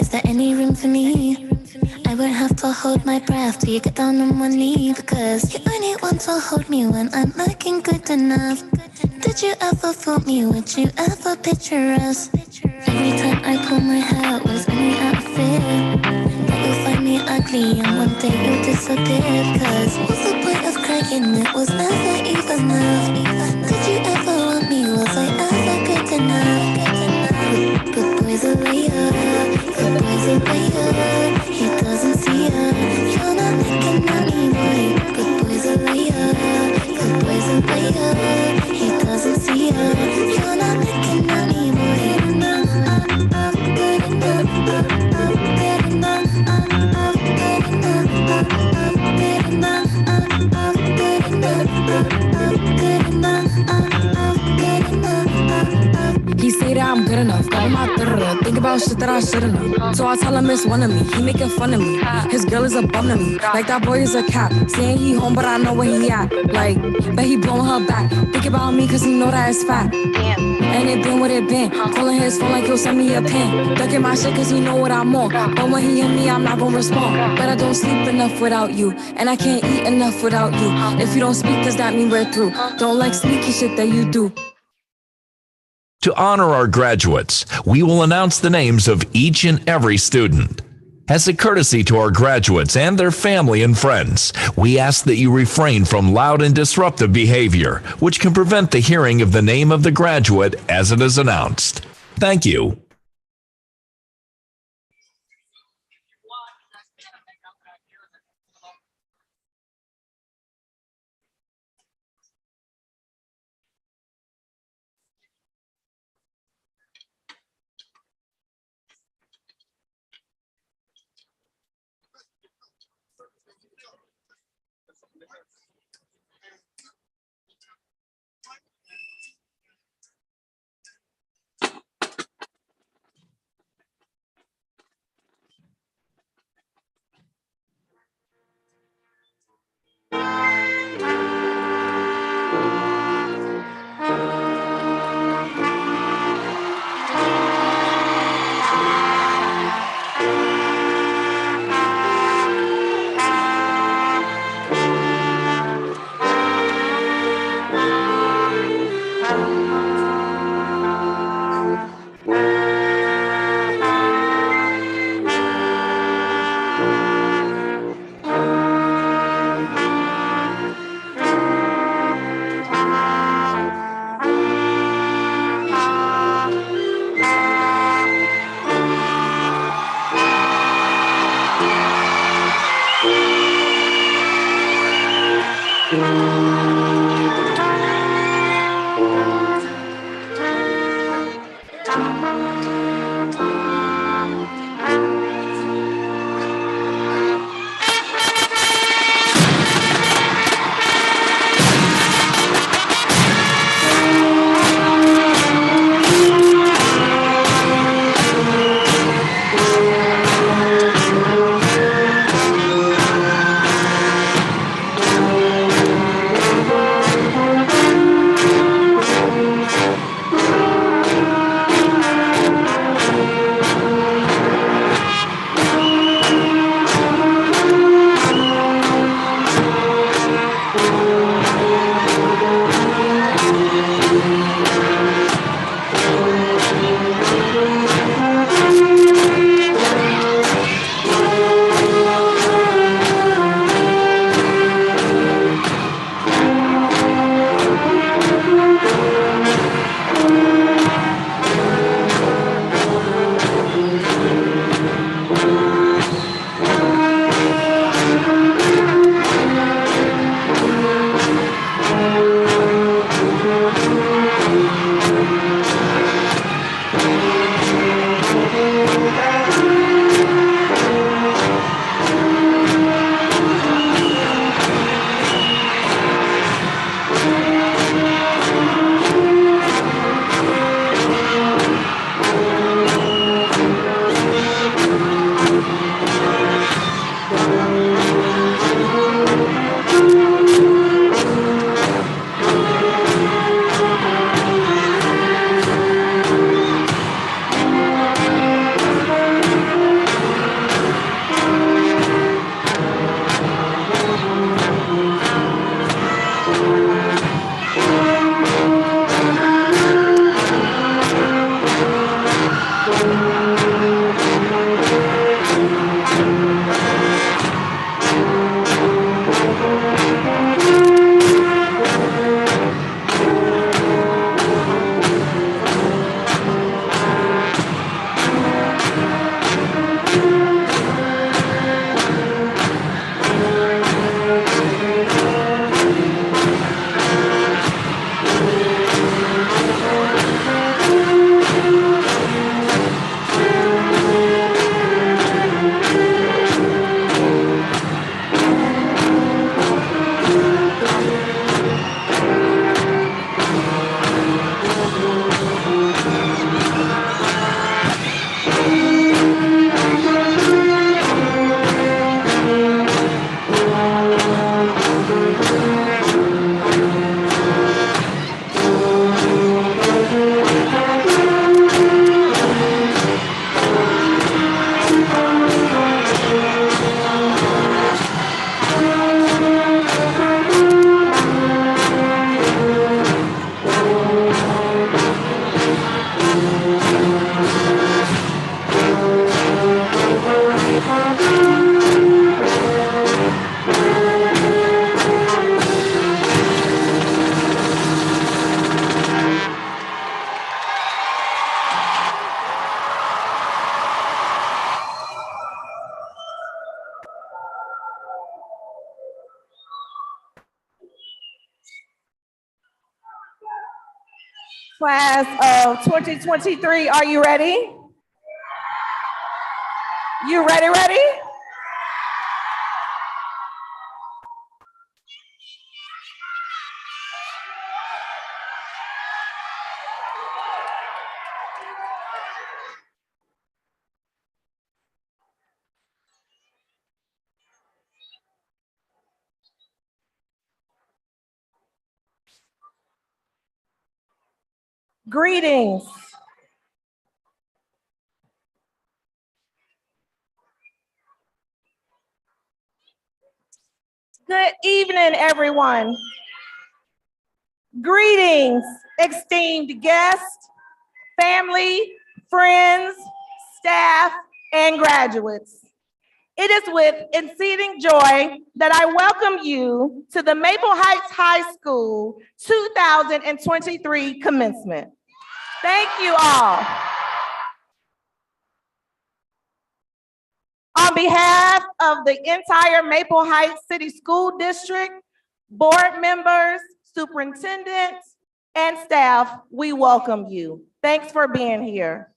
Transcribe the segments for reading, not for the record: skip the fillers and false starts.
is there any room for me? I won't have to hold my breath till you get down on one knee, because you only want to hold me when I'm looking good enough. Did you ever fool me? Would you ever picture us? Every time I pull my hair, it was only out of fear that you'll find me ugly and one day you'll disappear. Cause what's the point of crying? It was never even enough. Did you ever want me? Was I ever good enough? Good boys are later, good boys are later. He doesn't see her, you're not looking at me, boy. Good boys are later, good boys are later. He doesn't see her, you're not looking at me, boy. Good enough, good enough, good enough, good enough, good enough, good enough. He say that I'm good enough, got him out there, think about shit that I shouldn't know. So I tell him it's one of me, he making fun of me. His girl is a bum to me, like that boy is a cap. Saying he home, but I know where he at. Like, bet he blowing her back. Think about me, cause he know that it's fat. And it been what it been. Calling his phone like he'll send me a pin. Ducking my shit cause he know what I'm on. But when he hit me, I'm not gonna respond. But I don't sleep enough without you, and I can't eat enough without you. If you don't speak, does that mean we're through? Don't like sneaky shit that you do. To honor our graduates, we will announce the names of each and every student. As a courtesy to our graduates and their family and friends, we ask that you refrain from loud and disruptive behavior, which can prevent the hearing of the name of the graduate as it is announced. Thank you. Class of 2023, are you ready? You ready? Greetings. Good evening, everyone. Greetings, esteemed guests, family, friends, staff, and graduates. It is with exceeding joy that I welcome you to the Maple Heights High School 2023 commencement. Thank you all. On behalf of the entire Maple Heights City School District, board members, superintendent, and staff, we welcome you. Thanks for being here.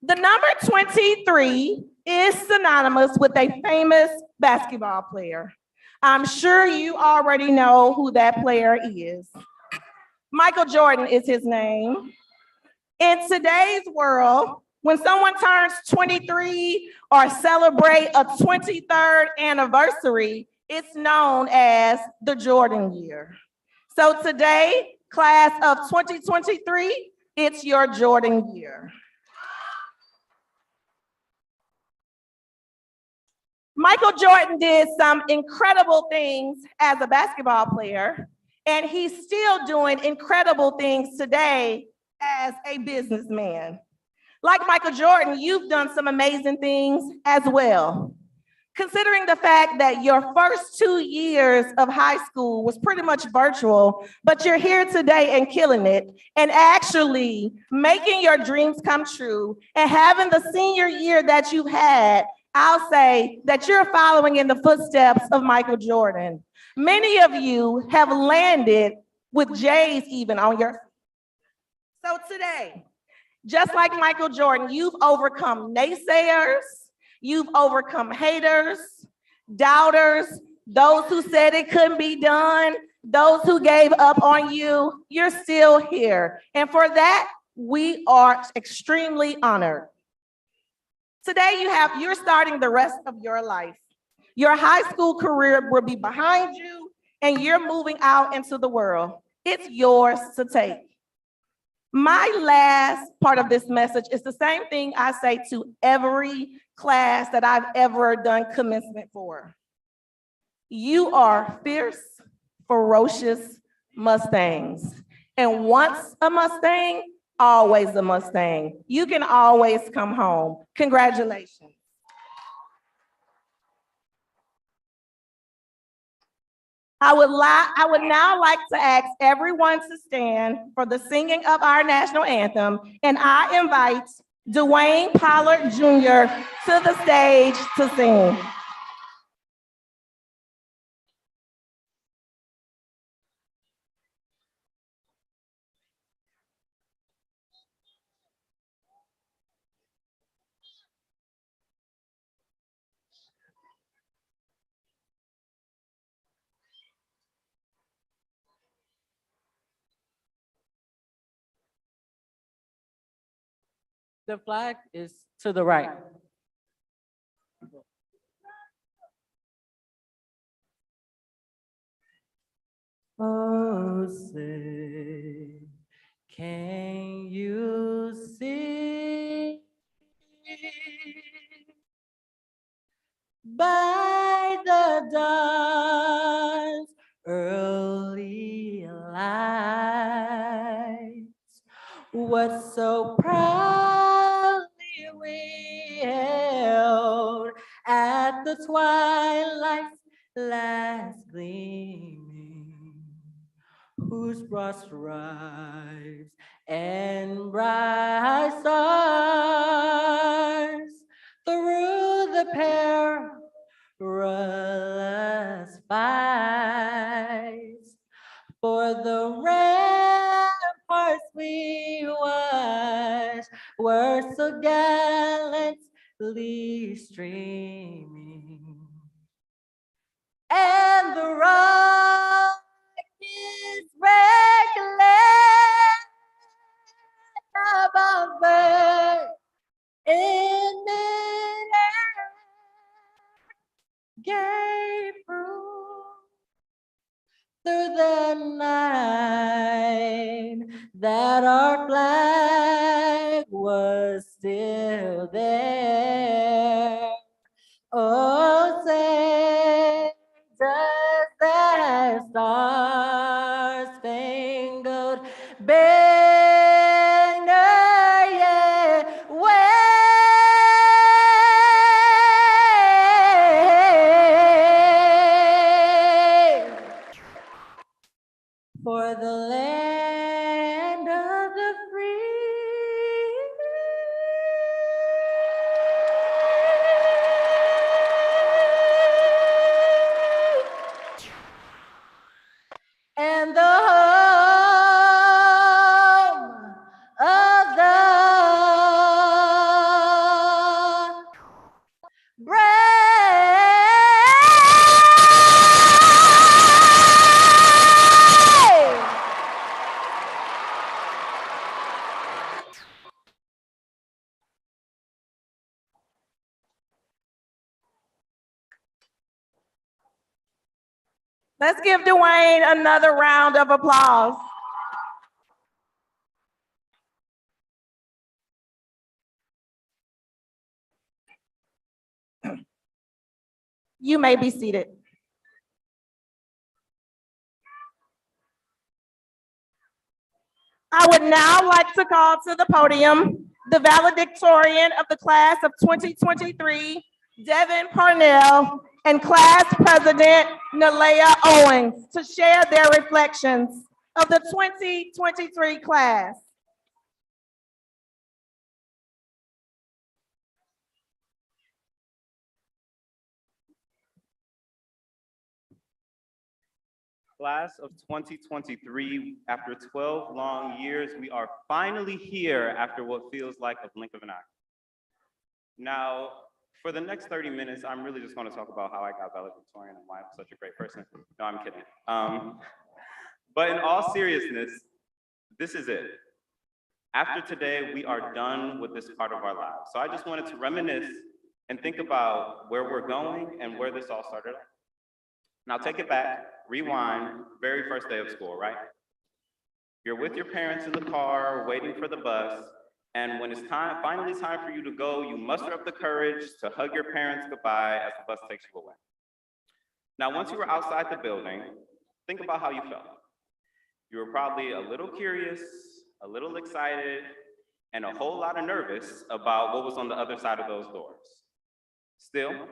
The number 23 is synonymous with a famous basketball player. I'm sure you already know who that player is. Michael Jordan is his name. In today's world, when someone turns 23 or celebrate a 23rd anniversary, it's known as the Jordan year. So today, class of 2023, it's your Jordan year. Michael Jordan did some incredible things as a basketball player, and he's still doing incredible things today as a businessman. Like Michael Jordan, you've done some amazing things as well. Considering the fact that your first 2 years of high school was pretty much virtual, but you're here today and killing it, and actually making your dreams come true, and having the senior year that you've had, I'll say that you're following in the footsteps of Michael Jordan. Many of you have landed with J's even on your feet. So today, just like Michael Jordan, you've overcome naysayers, you've overcome haters, doubters, those who said it couldn't be done, those who gave up on you. You're still here. And for that, we are extremely honored. Today, you're starting the rest of your life. Your high school career will be behind you, and you're moving out into the world. It's yours to take. My last part of this message is the same thing I say to every class that I've ever done commencement for. You are fierce, ferocious Mustangs. And once a Mustang, always a Mustang. You can always come home. Congratulations. I would now like to ask everyone to stand for the singing of our national anthem, and I invite Dwayne Pollard Jr. to the stage to sing. The flag is to the right. Oh, say, can you see by the dawn's early light what so proudly we held at the twilight's last gleaming, whose broad stripes and bright stars through the perilous fights for the gallantly streaming, and the rock is reckless above earth in midair, gave room through the night that our flag was still there. Oh, say does that star-spangled banner yet wave for the land of the free and the home of the brave. Let's give Dwayne another round of applause. You may be seated. I would now like to call to the podium the valedictorian of the class of 2023, Devin Parnell, and class president, Nalea Owens, to share their reflections of the 2023 class. Class of 2023, after 12 long years, we are finally here after what feels like a blink of an eye. Now, for the next 30 minutes, I'm really just going to talk about how I got valedictorian and why I'm such a great person. No, I'm kidding. But in all seriousness, this is it. After today, we are done with this part of our lives. So I just wanted to reminisce and think about where we're going and where this all started. Now take it back, rewind, very first day of school, right? You're with your parents in the car, waiting for the bus, and when it's finally time for you to go, you muster up the courage to hug your parents goodbye as the bus takes you away. Now, once you were outside the building, think about how you felt. You were probably a little curious, a little excited, and a whole lot of nervous about what was on the other side of those doors. Still,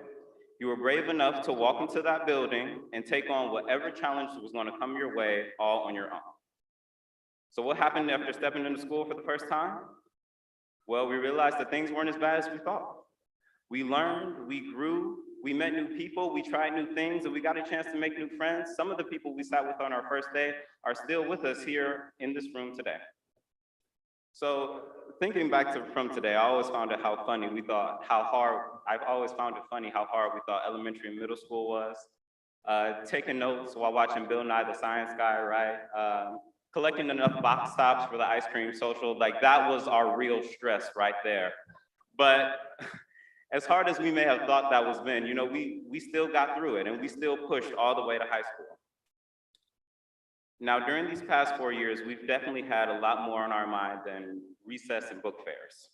you were brave enough to walk into that building and take on whatever challenge was going to come your way all on your own. So what happened after stepping into school for the first time? Well, we realized that things weren't as bad as we thought. We learned, we grew, we met new people, we tried new things, and we got a chance to make new friends. Some of the people we sat with on our first day are still with us here in this room today. So thinking back from today, I always found it I've always found it funny how hard we thought elementary and middle school was. Taking notes while watching Bill Nye the Science Guy, right? Collecting enough box tops for the ice cream social, like that was our real stress right there. But as hard as we may have thought that was then, you know, we still got through it and we still pushed all the way to high school. Now, during these past 4 years, we've definitely had a lot more on our mind than recess and book fairs.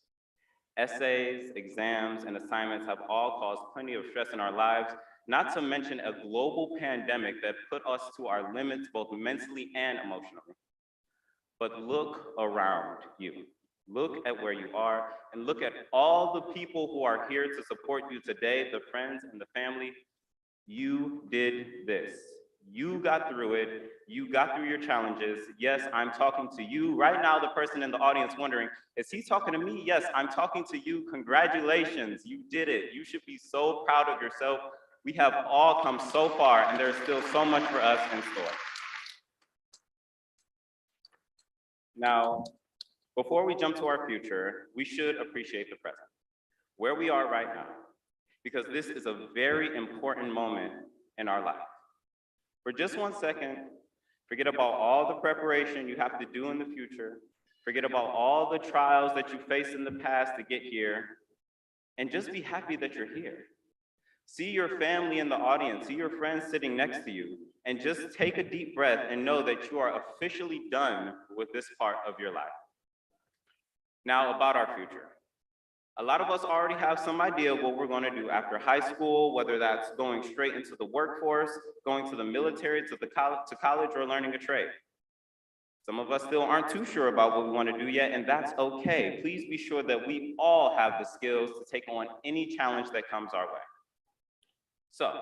Essays, exams, and assignments have all caused plenty of stress in our lives, not to mention a global pandemic that put us to our limits both mentally and emotionally. But look around you. Look at where you are and look at all the people who are here to support you today, the friends and the family. You did this. You got through it. You got through your challenges. Yes, I'm talking to you. Right now, the person in the audience wondering, is he talking to me? Yes, I'm talking to you. Congratulations, you did it. You should be so proud of yourself. We have all come so far, and there's still so much for us in store. Now, Before we jump to our future, we should appreciate the present, where we are right now, because this is a very important moment in our life. For just 1 second, forget about all the preparation you have to do in the future, forget about all the trials that you faced in the past to get here, and just be happy that you're here. See your family in the audience, see your friends sitting next to you, and just take a deep breath and know that you are officially done with this part of your life. Now, about our future. A lot of us already have some idea of what we're going to do after high school, whether that's going straight into the workforce, going to the military, to college, or learning a trade. Some of us still aren't too sure about what we want to do yet, and that's okay. Please be sure that we all have the skills to take on any challenge that comes our way. So,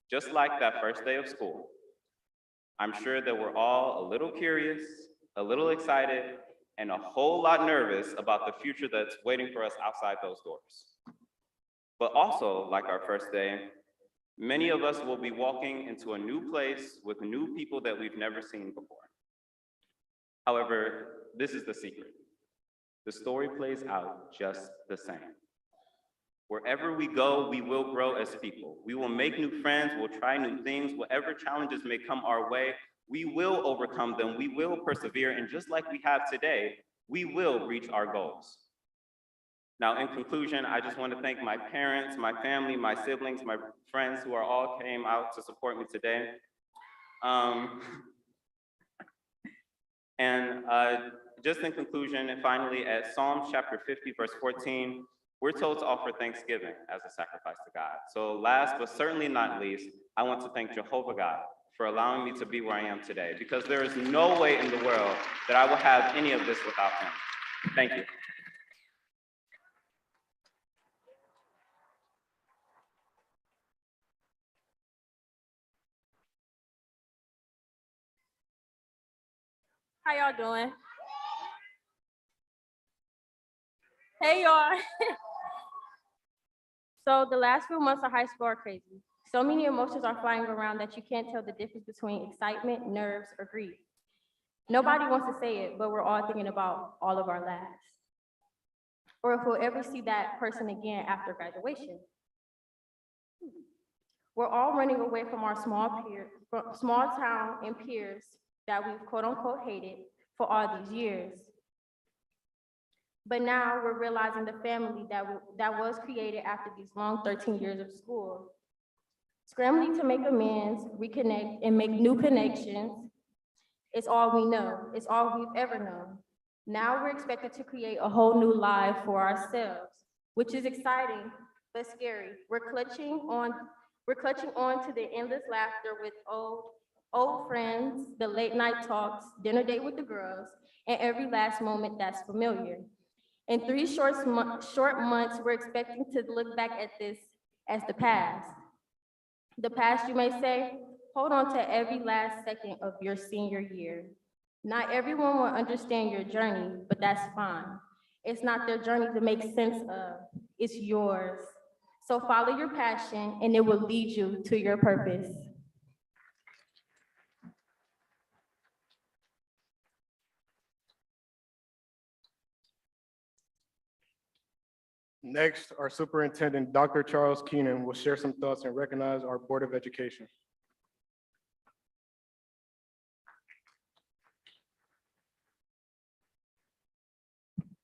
just like that first day of school, I'm sure that we're all a little curious, a little excited, and a whole lot nervous about the future that's waiting for us outside those doors. But also, like our first day, many of us will be walking into a new place with new people that we've never seen before. However, this is the secret. The story plays out just the same. Wherever we go, we will grow as people. We will make new friends, we'll try new things, whatever challenges may come our way, we will overcome them, we will persevere, and just like we have today, we will reach our goals. Now, in conclusion, I just want to thank my parents, my family, my siblings, my friends who are all came out to support me today. Just in conclusion, and finally, at Psalms chapter 50, verse 14, we're told to offer thanksgiving as a sacrifice to God. So last but certainly not least, I want to thank Jehovah God for allowing me to be where I am today, because there is no way in the world that I will have any of this without him. Thank you. How y'all doing? Hey y'all. So the last few months of high school are crazy. So many emotions are flying around that you can't tell the difference between excitement, nerves, or grief. Nobody wants to say it, but we're all thinking about all of our last. Or if we'll ever see that person again after graduation. We're all running away from our small town and peers that we've quote unquote hated for all these years. But now we're realizing the family that was created after these long 13 years of school. Scrambling to make amends, reconnect, and make new connections is all we know. It's all we've ever known. Now we're expected to create a whole new life for ourselves, which is exciting, but scary. We're clutching on to the endless laughter with old friends, the late night talks, dinner date with the girls, and every last moment that's familiar. In 3 short months, we're expecting to look back at this as the past. The past, you may say, hold on to every last second of your senior year. Not everyone will understand your journey, but that's fine. It's not their journey to make sense of, it's yours. So follow your passion and it will lead you to your purpose. Next, our Superintendent, Dr. Charles Keenan, will share some thoughts and recognize our Board of Education.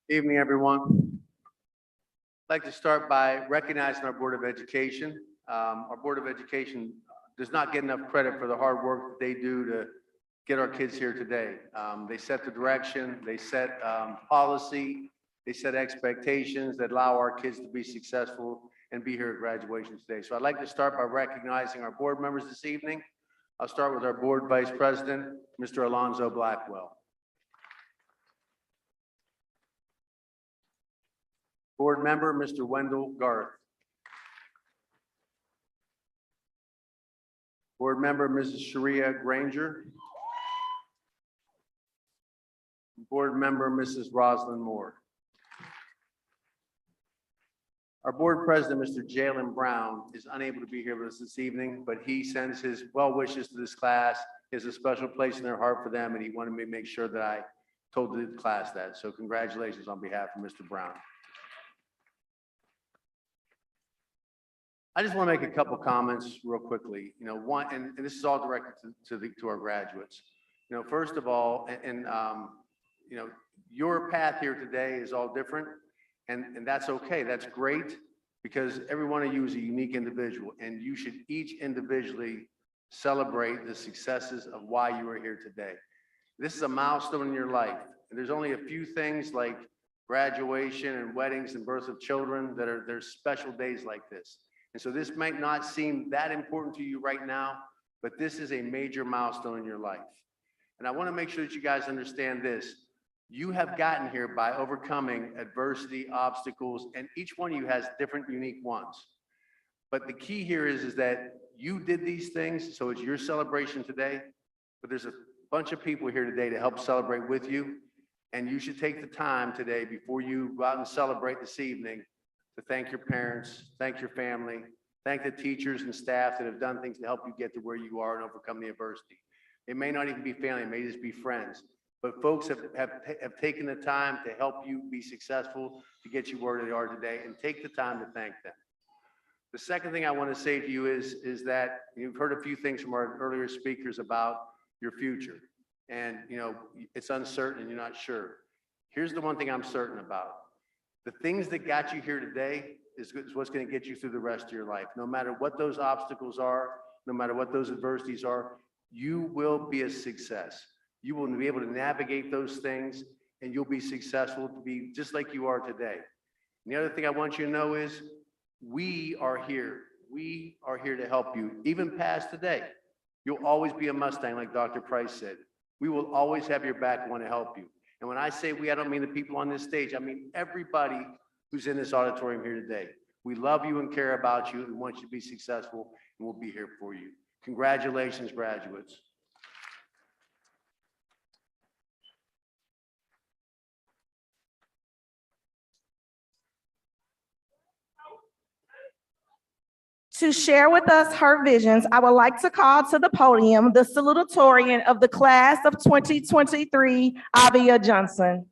Evening, everyone. I'd like to start by recognizing our Board of Education. Our Board of Education does not get enough credit for the hard work that they do to get our kids here today. They set the direction, they set policy, they set expectations that allow our kids to be successful and be here at graduation today. So I'd like to start by recognizing our board members this evening. I'll start with our board vice president, Mr. Alonzo Blackwell. Board member, Mr. Wendell Garth. Board member, Mrs. Sharia Granger. Board member, Mrs. Rosalind Moore. Our board president, Mr. Jalen Brown, is unable to be here with us this evening, but he sends his well wishes to this class. He has a special place in their heart for them, and he wanted me to make sure that I told the class that. So congratulations on behalf of Mr. Brown. I just want to make a couple comments real quickly. You know, one, and this is all directed to our graduates. You know, first of all, you know, your path here today is all different, and that's okay. That's great, because every one of you is a unique individual, and you should each individually celebrate the successes of why you are here today. This is a milestone in your life, and there's only a few things like graduation and weddings and birth of children that are, there's special days like this. And so this might not seem that important to you right now, but this is a major milestone in your life. And I want to make sure that you guys understand this. You have gotten here by overcoming adversity, obstacles, and each one of you has different unique ones. But the key here is that you did these things, so it's your celebration today, but there's a bunch of people here today to help celebrate with you. And you should take the time today before you go out and celebrate this evening to thank your parents, thank your family, thank the teachers and staff that have done things to help you get to where you are and overcome the adversity. It may not even be family, it may just be friends, but folks have taken the time to help you be successful, to get you where they are today, and take the time to thank them. The second thing I want to say to you is that you've heard a few things from our earlier speakers about your future. And you know, it's uncertain and you're not sure. Here's the one thing I'm certain about. The things that got you here today is what's going to get you through the rest of your life. No matter what those obstacles are, no matter what those adversities are, you will be a success. You will be able to navigate those things, and you'll be successful to be just like you are today. And the other thing I want you to know is we are here. We are here to help you, even past today. You'll always be a Mustang, like Dr. Price said. We will always have your back and want to help you. And when I say we, I don't mean the people on this stage. I mean everybody who's in this auditorium here today. We love you and care about you and want you to be successful, and we'll be here for you. Congratulations, graduates. To share with us her visions, I would like to call to the podium the salutatorian of the class of 2023, Avia Johnson.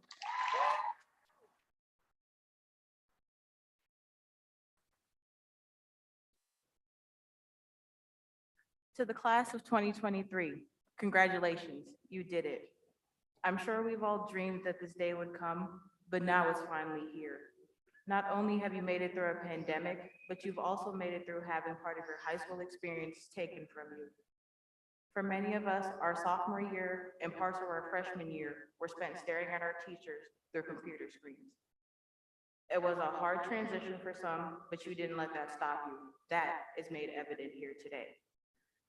To the class of 2023, congratulations, you did it. I'm sure we've all dreamed that this day would come, but now it's finally here. Not only have you made it through a pandemic, but you've also made it through having part of your high school experience taken from you. For many of us, our sophomore year and parts of our freshman year were spent staring at our teachers through computer screens. It was a hard transition for some, but you didn't let that stop you. That is made evident here today.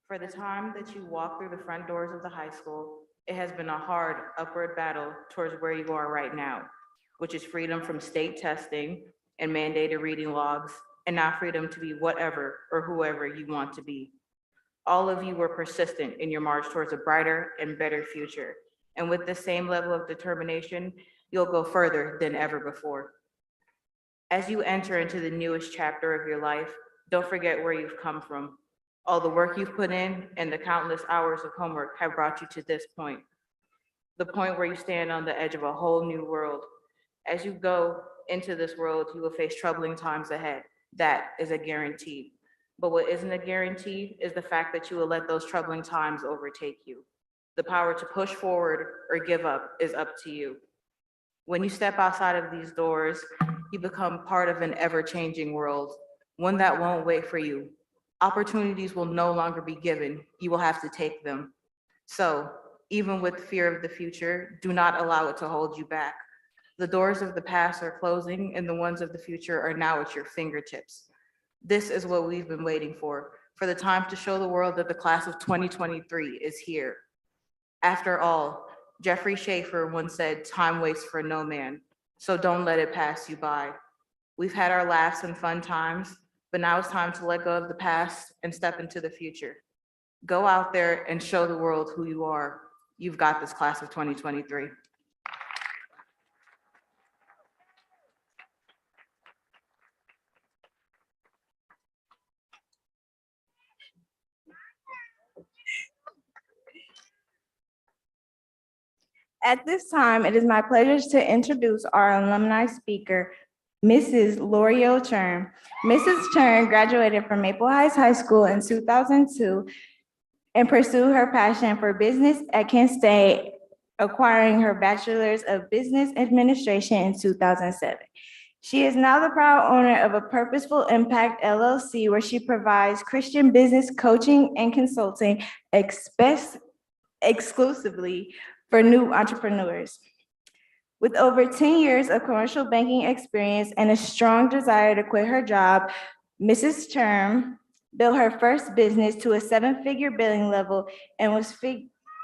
For the time that you walked through the front doors of the high school, it has been a hard upward battle towards where you are right now, which is freedom from state testing and mandated reading logs, and now freedom to be whatever or whoever you want to be. All of you were persistent in your march towards a brighter and better future. And with the same level of determination, you'll go further than ever before. As you enter into the newest chapter of your life, don't forget where you've come from. All the work you've put in and the countless hours of homework have brought you to this point. The point where you stand on the edge of a whole new world. As you go into this world, you will face troubling times ahead. That is a guarantee. But what isn't a guarantee is the fact that you will let those troubling times overtake you. The power to push forward or give up is up to you. When you step outside of these doors, you become part of an ever-changing world, one that won't wait for you. Opportunities will no longer be given. You will have to take them. So, even with fear of the future, do not allow it to hold you back. The doors of the past are closing and the ones of the future are now at your fingertips. This is what we've been waiting for the time to show the world that the class of 2023 is here. After all, Jeffrey Schaefer once said, "Time waits for no man," so don't let it pass you by. We've had our laughs and fun times, but now it's time to let go of the past and step into the future. Go out there and show the world who you are. You've got this, class of 2023. At this time, it is my pleasure to introduce our alumni speaker, Mrs. L'Oreal Chern. Mrs. Chern graduated from Maple Heights High School in 2002 and pursued her passion for business at Kent State, acquiring her bachelor's of business administration in 2007. She is now the proud owner of a Purposeful Impact LLC, where she provides Christian business coaching and consulting exclusively for new entrepreneurs. With over 10 years of commercial banking experience and a strong desire to quit her job, Mrs. Chern built her first business to a 7-figure billing level and was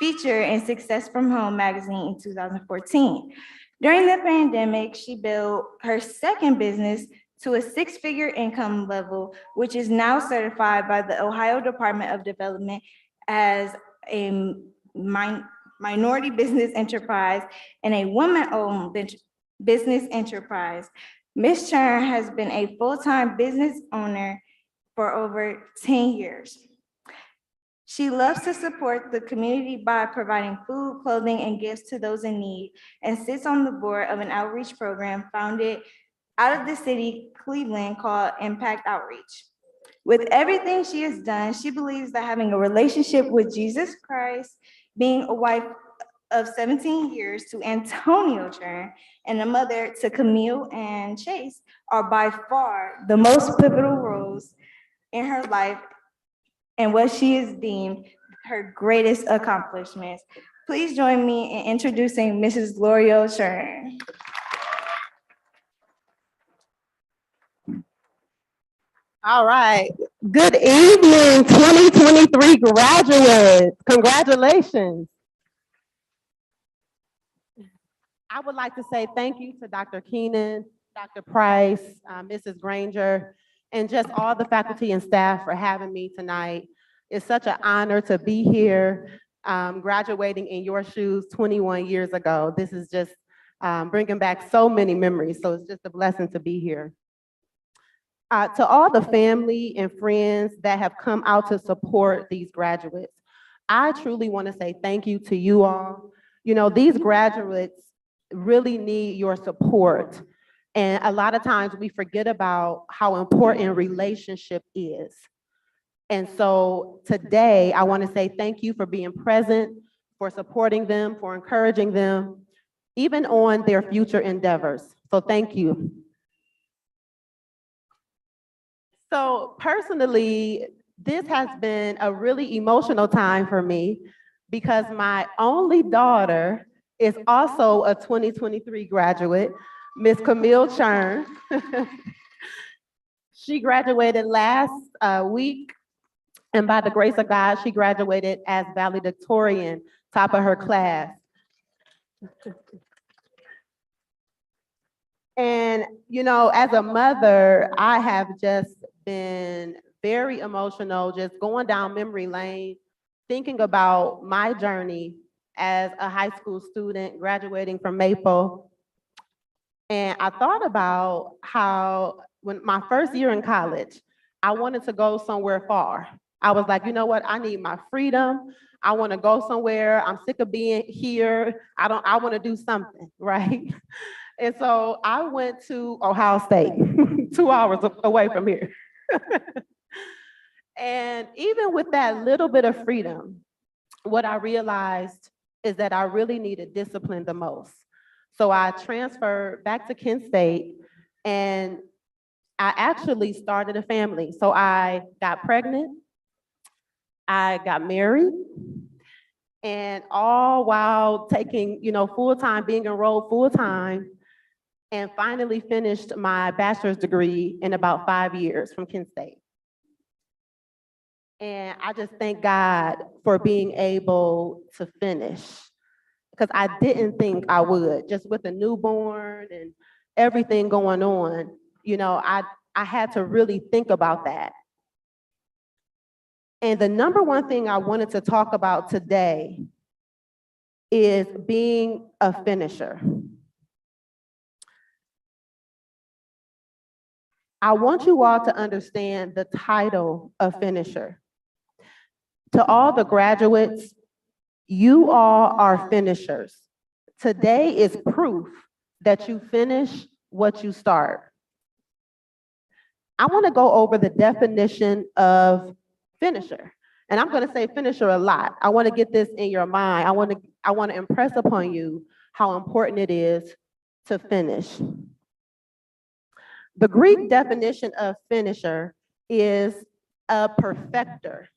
featured in Success from Home magazine in 2014. During the pandemic, she built her second business to a 6-figure income level, which is now certified by the Ohio Department of Development as a minority business enterprise and a woman-owned business enterprise. Ms. Chern has been a full-time business owner for over 10 years. She loves to support the community by providing food, clothing, and gifts to those in need, and sits on the board of an outreach program founded out of the city, Cleveland, called Impact Outreach. With everything she has done, she believes that having a relationship with Jesus Christ, being a wife of 17 years to Antonio Chern, and a mother to Camille and Chase, are by far the most pivotal roles in her life and what she is deemed her greatest accomplishments. Please join me in introducing Mrs. L'Oreal Chern. All right. Good evening, 2023 graduates. Congratulations. I would like to say thank you to Dr. Keenan, Dr. Price, Mrs. Granger, and just all the faculty and staff for having me tonight. It's such an honor to be here, graduating in your shoes 21 years ago. This is just bringing back so many memories, so it's just a blessing to be here. To all the family and friends that have come out to support these graduates, I truly want to say thank you to you all. You know, these graduates really need your support. And a lot of times we forget about how important relationship is. And so today, I want to say thank you for being present, for supporting them, for encouraging them, even on their future endeavors. So thank you. So personally, this has been a really emotional time for me because my only daughter is also a 2023 graduate, Miss Camille Chern. She graduated last week, and by the grace of God, she graduated as valedictorian, top of her class. And, you know, as a mother, I have just been very emotional, just going down memory lane, thinking about my journey as a high school student graduating from Maple. And I thought about how when my first year in college, I wanted to go somewhere far. I was like, you know what? I need my freedom. I want to go somewhere. I'm sick of being here. I want to do something, right? And so I went to Ohio State, 2 hours away from here. And even with that little bit of freedom, what I realized is that I really needed discipline the most. So I transferred back to Kent State, and I actually started a family. So I got pregnant, I got married, and all while taking, you know, full-time, being enrolled full-time, and finally finished my bachelor's degree in about 5 years from Kent State. And I just thank God for being able to finish, because I didn't think I would, just with a newborn and everything going on. You know, I had to really think about that. And the number one thing I wanted to talk about today is being a finisher. I want you all to understand the title of finisher. To all the graduates, you all are finishers. Today is proof that you finish what you start. I want to go over the definition of finisher. And I'm going to say finisher a lot. I want to get this in your mind. I want to impress upon you how important it is to finish. The Greek definition of finisher is a perfecter.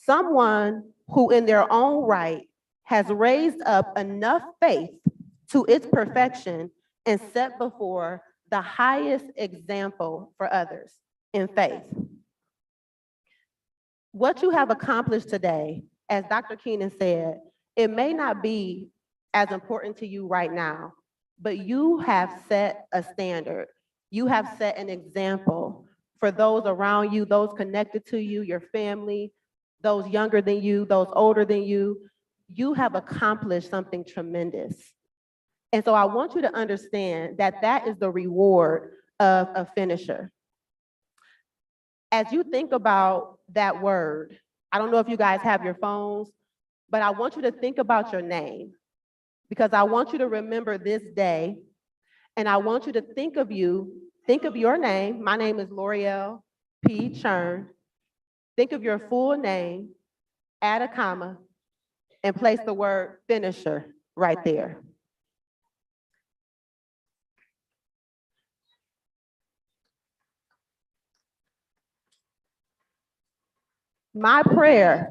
Someone who in their own right has raised up enough faith to its perfection and set before the highest example for others in faith. What you have accomplished today, as Dr. Keenan said, it may not be as important to you right now, but you have set a standard. You have set an example for those around you, those connected to you, your family, those younger than you, those older than you. You have accomplished something tremendous. And so I want you to understand that that is the reward of a finisher. As you think about that word, I don't know if you guys have your phones, but I want you to think about your name, because I want you to remember this day, and I want you to think of your name. My name is L'Oreal P. Chern. Think of your full name, add a comma, and place the word finisher right there. My prayer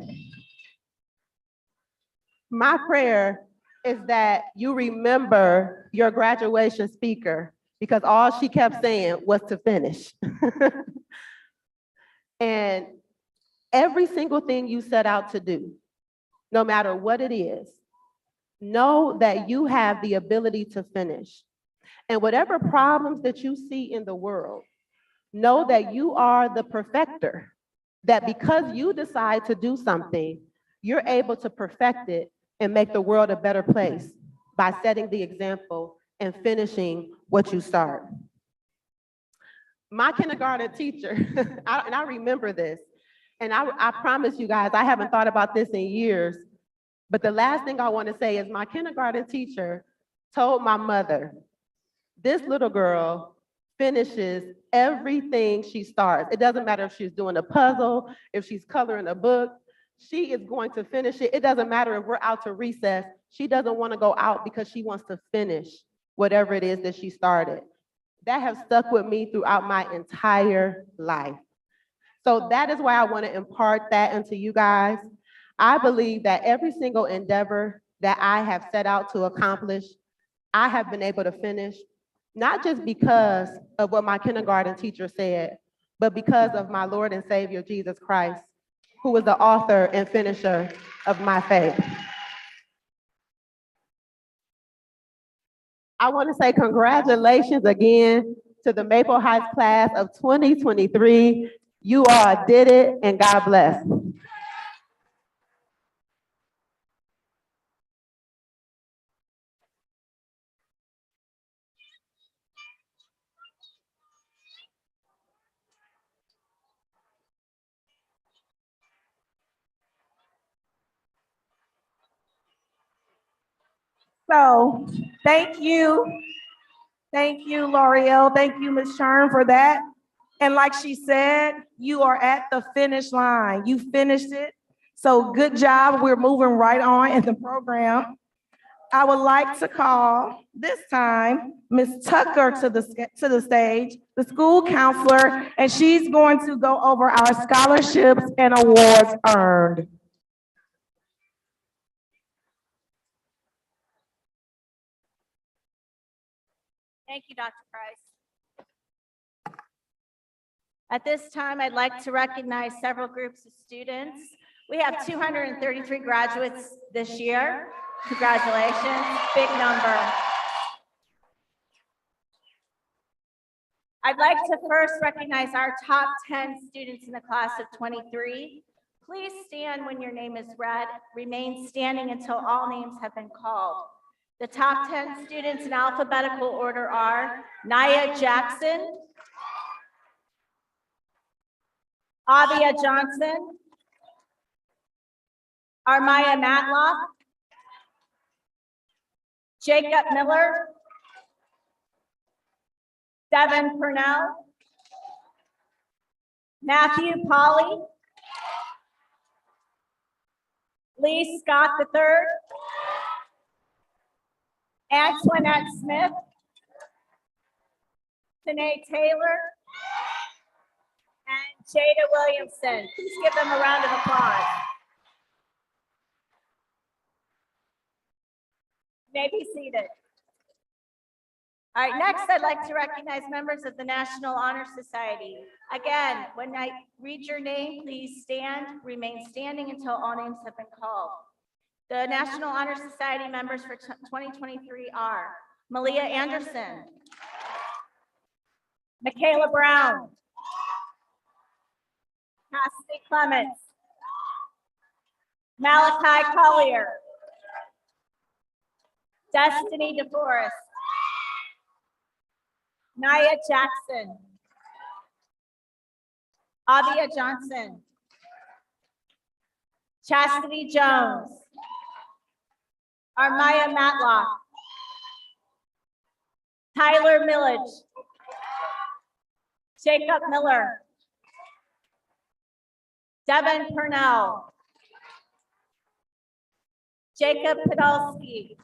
is that you remember your graduation speaker, because all she kept saying was to finish. And every single thing you set out to do, no matter what it is, know that you have the ability to finish. And whatever problems that you see in the world, know that you are the perfecter. That because you decide to do something, you're able to perfect it and make the world a better place by setting the example and finishing what you start. My kindergarten teacher, and I remember this, and I promise you guys, I haven't thought about this in years, but the last thing I want to say is my kindergarten teacher told my mother, this little girl finishes everything she starts. It doesn't matter if she's doing a puzzle, if she's coloring a book, she is going to finish it. It doesn't matter if we're out to recess. She doesn't want to go out because she wants to finish whatever it is that she started. That has stuck with me throughout my entire life. So that is why I want to impart that into you guys. I believe that every single endeavor that I have set out to accomplish, I have been able to finish. Not just because of what my kindergarten teacher said, but because of my Lord and Savior, Jesus Christ, who is the author and finisher of my faith. I want to say congratulations again to the Maple Heights class of 2023. You all did it, and God bless. So thank you, L'Oreal. Thank you, Ms. Chern, for that. And like she said, you are at the finish line. You finished it. So good job. We're moving right on in the program. I would like to call this time Ms. Tucker to the stage, the school counselor, and she's going to go over our scholarships and awards earned. Thank you, Dr. Price. At this time, I'd like to recognize several groups of students. We have 233 graduates this year. Congratulations, big number. I'd like to first recognize our top 10 students in the class of 23. Please stand when your name is read. Remain standing until all names have been called. The top 10 students in alphabetical order are Naya Jackson, Avia Johnson, Armaya Matlock, Jacob Miller, Devin Purnell, Matthew Polly, Lee Scott III, Antoinette Smith, Tanae Taylor, and Jada Williamson. Please give them a round of applause. You may be seated. All right, next I'd like to recognize members of the National Honor Society. Again, when I read your name, please stand, remain standing until all names have been called. The National Honor Society members for 2023 are Malia Anderson, Michaela Brown, Cassidy Clements, Malachi Collier, Destiny DeForest, Naya Jackson, Avia Johnson, Chastity Jones, Armaya Matlock, Tyler Millage, Jacob Miller, Devin Purnell, Jacob Podolsky,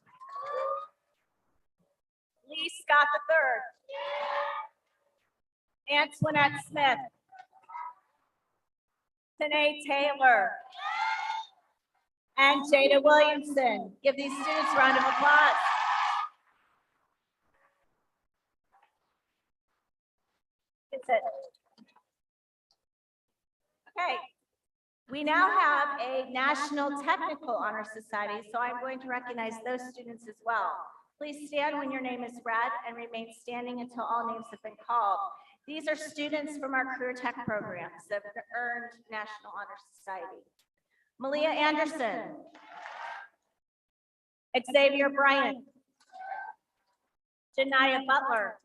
Lee Scott III, Antoinette Smith, Tanae Taylor, and Jada Williamson. Give these students a round of applause. That's it. Okay. We now have a National Technical Honor Society, so I'm going to recognize those students as well. Please stand when your name is read and remain standing until all names have been called. These are students from our career tech programs that have earned National Honor Society. Malia Anderson, Xavier Bryant, Janiyah Butler,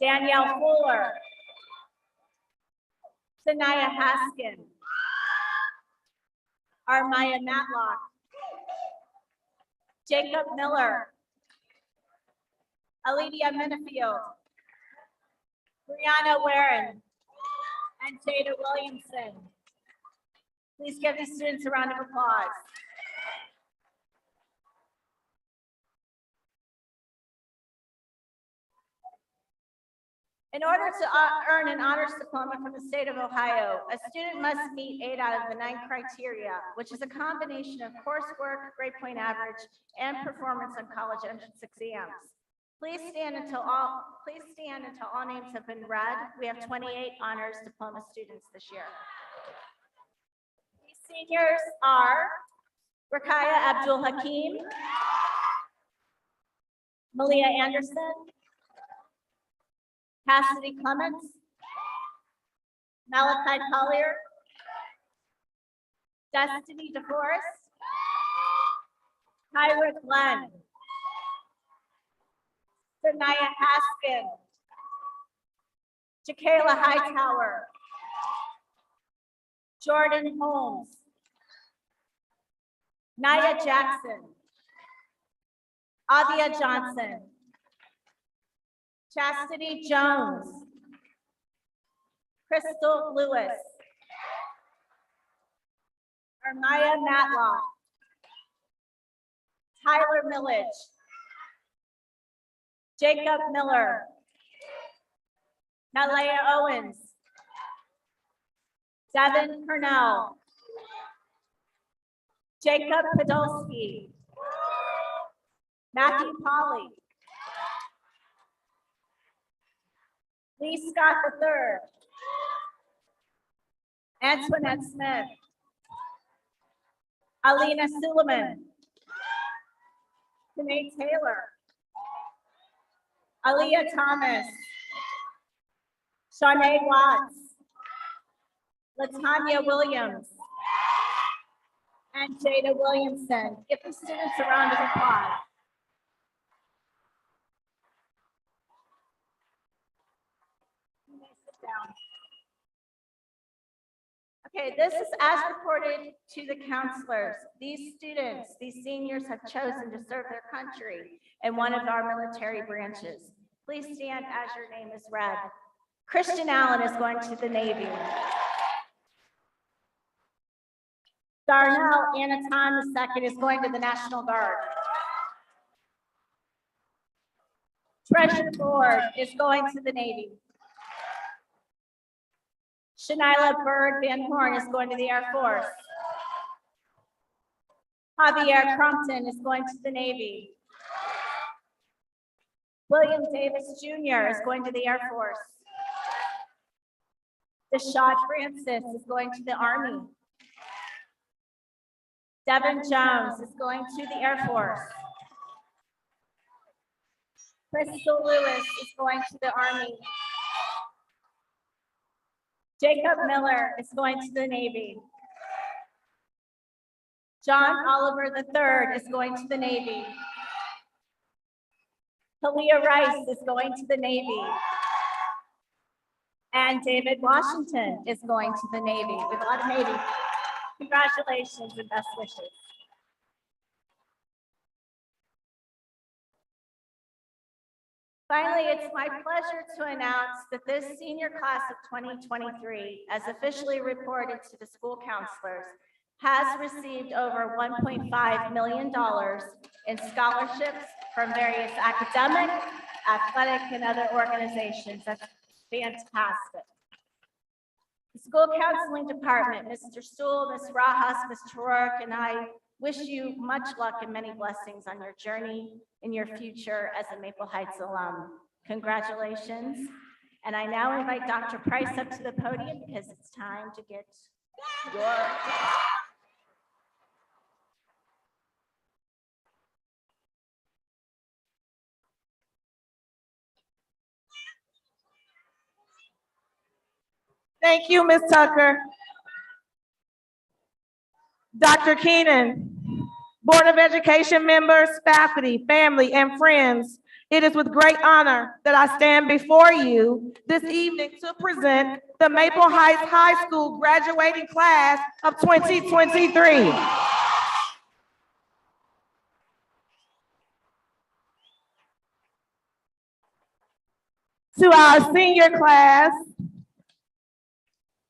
Danielle Fuller, Sanaya Haskin, Armaya Matlock, Jacob Miller, Alidia Minifield, Brianna Warren, and Jada Williamson. Please give these students a round of applause. In order to earn an honors diploma from the state of Ohio, a student must meet 8 out of the 9 criteria, which is a combination of coursework, grade point average, and performance on college entrance exams. Please stand until all names have been read. We have 28 honors diploma students this year. These seniors are Rakaya Abdul Hakim, Malia Anderson, Cassidy Clements, Malachi Collier, Destiny DeForest, Tyler Glenn, Sanaya Haskin, Jakayla Hightower, Jordan Holmes, Naya Jackson, Avia Johnson, Chastity Jones, Crystal Lewis, Armaya Matlock, Tyler Millage, Jacob Miller, Nalea Owens, Devin Purnell, Jacob Podolsky, Matthew Polly, Lee Scott III, Antoinette Smith, Alina Suleiman, Tanae Taylor, Aaliyah Thomas, Shanae Watts, Latanya Williams, and Jada Williamson. Give the students a round of applause. You may sit down. Okay, this is as reported to the counselors. These students, these seniors have chosen to serve their country in one of our military branches. Please stand as your name is read. Christian Allen is going to the Navy. Darnell Anaton II is going to the National Guard. Treasure Ford is going to the Navy. Shanila Bird Van Horn is going to the Air Force. Javier Crumpton is going to the Navy. William Davis Jr. is going to the Air Force. Deshaun Francis is going to the Army. Devin Jones is going to the Air Force. Crystal Lewis is going to the Army. Jacob Miller is going to the Navy. John Oliver III is going to the Navy. Talia Rice is going to the Navy. And David Washington is going to the Navy. We have a lot of Navy. Congratulations and best wishes. Finally, it's my pleasure to announce that this senior class of 2023, as officially reported to the school counselors, has received over $1.5 million in scholarships from various academic, athletic, and other organizations. That's fantastic. The school counseling department, Mr. Stool, Ms. Rajas, Mr. Rourke, and I wish you much luck and many blessings on your journey in your future as a Maple Heights alum. Congratulations. And I now invite Dr. Price up to the podium because it's time to get your. Thank you, Ms. Tucker. Dr. Keenan, Board of Education members, faculty, family, and friends, it is with great honor that I stand before you this evening to present the Maple Heights High School graduating class of 2023. To our senior class,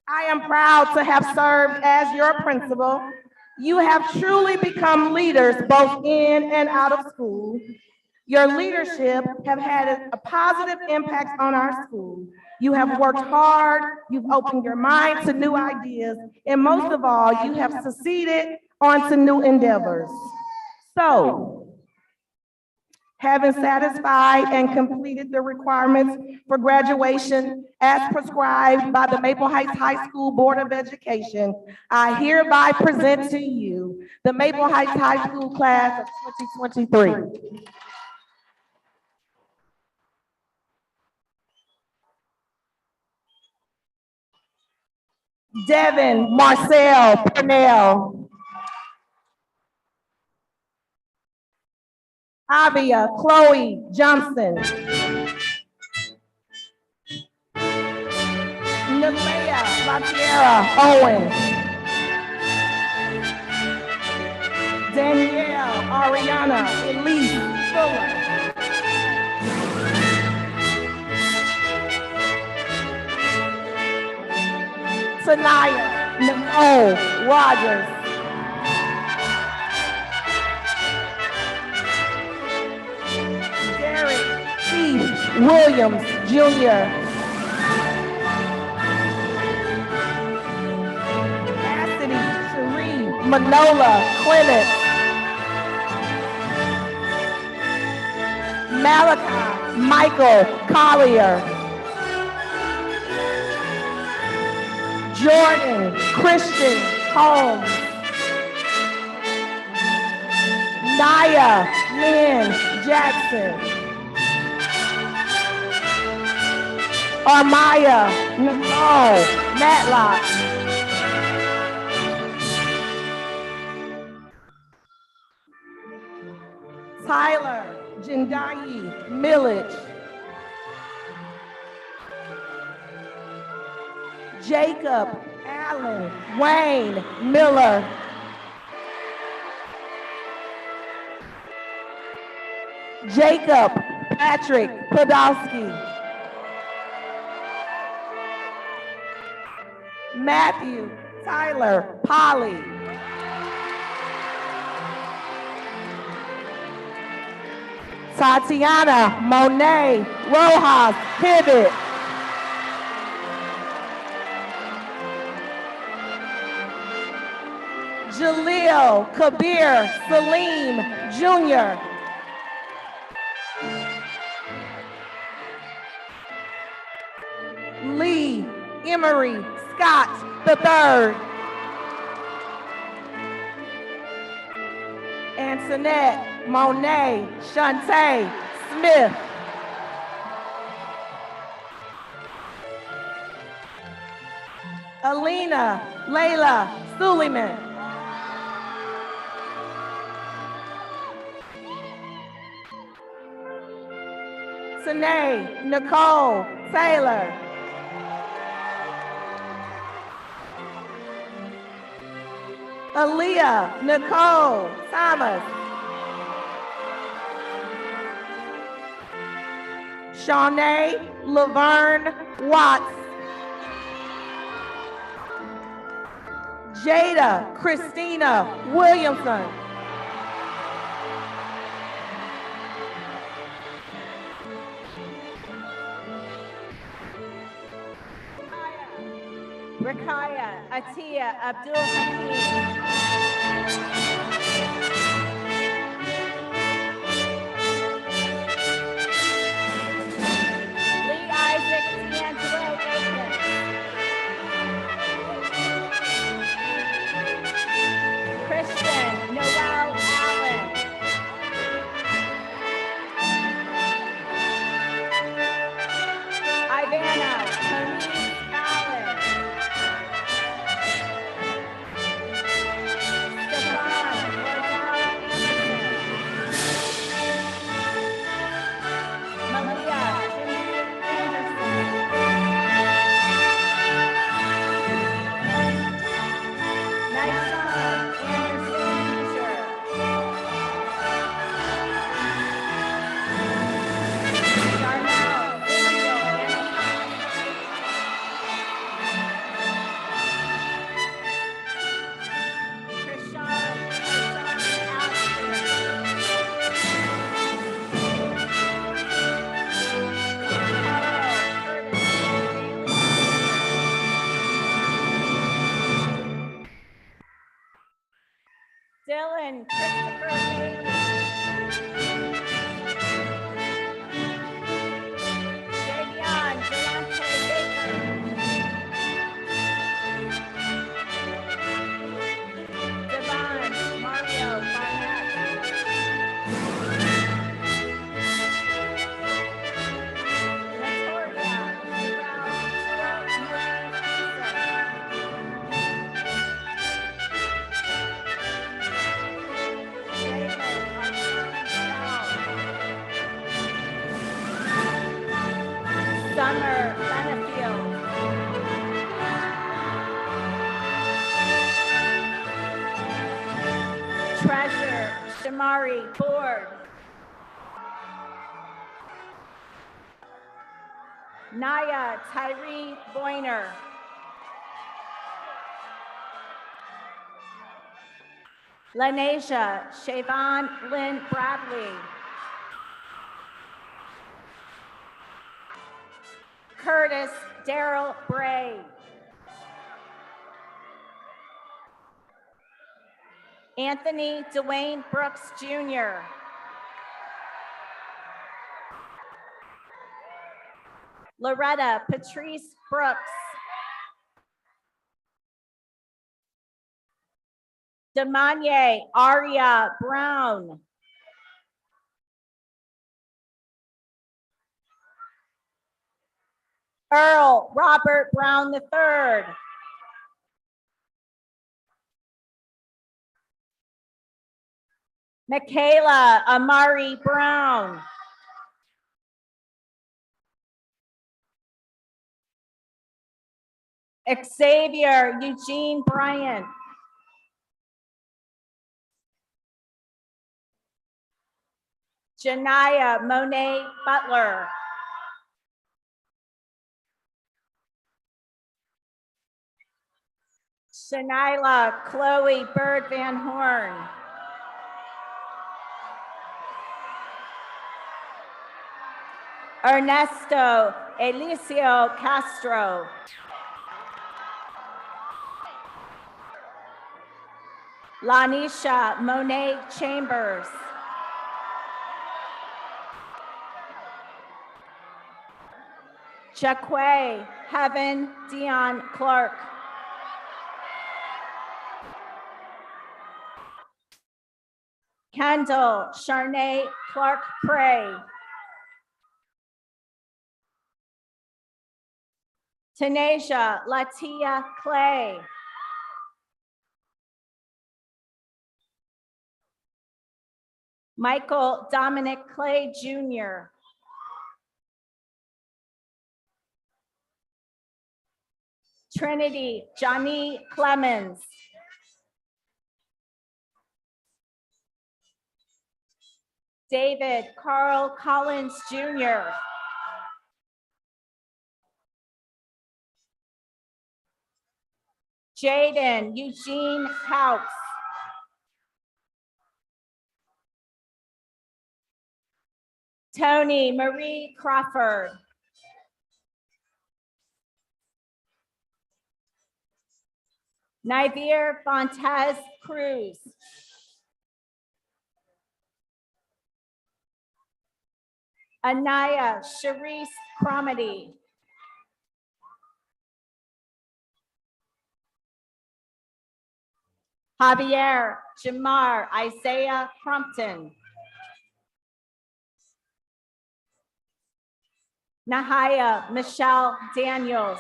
I am proud to have served as your principal. You have truly become leaders both in and out of school. Your leadership have had a positive impact on our school. You have worked hard, you've opened your mind to new ideas, and most of all, you have succeeded onto new endeavors. So, having satisfied and completed the requirements for graduation as prescribed by the Maple Heights High School Board of Education, I hereby present to you the Maple Heights High School class of 2023. Devin Marcel Purnell. Avia Chloe Johnson. Nelia LaTierra Owen. Danielle Ariana Elise Fuller. Sanaya Nicole Rogers. Williams Jr. Cassidy Cherie Manola Clement. Malachi Michael Collier. Jordan Christian Holmes. Naya Lynn Jackson. Armaya Nicole Matlock. Tyler Jindai Millich. Jacob Alan Wayne Miller. Jacob Patrick Podolsky. Matthew Tyler Polly. Tatiana Monet Rojas Pivot. Jaleel Kabir Salim Jr. Lee Emery Scott III. Antoinette Monet Shantae Smith. Alina Layla Suleiman. Tanae Nicole Taylor. Aaliyah Nicole Thomas. Shanae Laverne Watts. Jada Christina Williamson. Rakaya Atia Abdul Hakim. Lee Isaac D'Angelo Aiken. Christian Noel Allen. Ivana Monique Allen. Stefan Wardell Anderson. Malia Jimmy Anderson. Nyshawn Anderson Leisure. Darnell Samuel Krishan Dylan Christopher Bailey. Davion Delonte Baker. Devon Mario Barnett. Latoria Marie Summer Benefield. Treasure Shamari Ford. Naya Tyree Boyner. Lanesha Shavon Lynn Bradley. Curtis Daryl Bray. Anthony Dwayne Brooks Jr. Loretta Patrice Brooks. Demanye Aria Brown. Earl Robert Brown III. Michaela Amari Brown. Xavier Eugene Bryant. Janaya Monet Butler. Shanila Chloe Bird Van Horn. Ernesto Elicio Castro. Lanisha Monet Chambers. Jaquay Heaven Dion Clark. Kendall Charnay Clark Prey. Tanasia Latia Clay. Michael Dominic Clay Jr. Trinity Johnny Clemens. David Carl Collins Jr. Jaden Eugene House. Tony Marie Crawford. Nivir Fontez Cruz. Anaya Sharice Cromedy. Javier Jamar Isaiah Crumpton. Nahaya Michelle Daniels.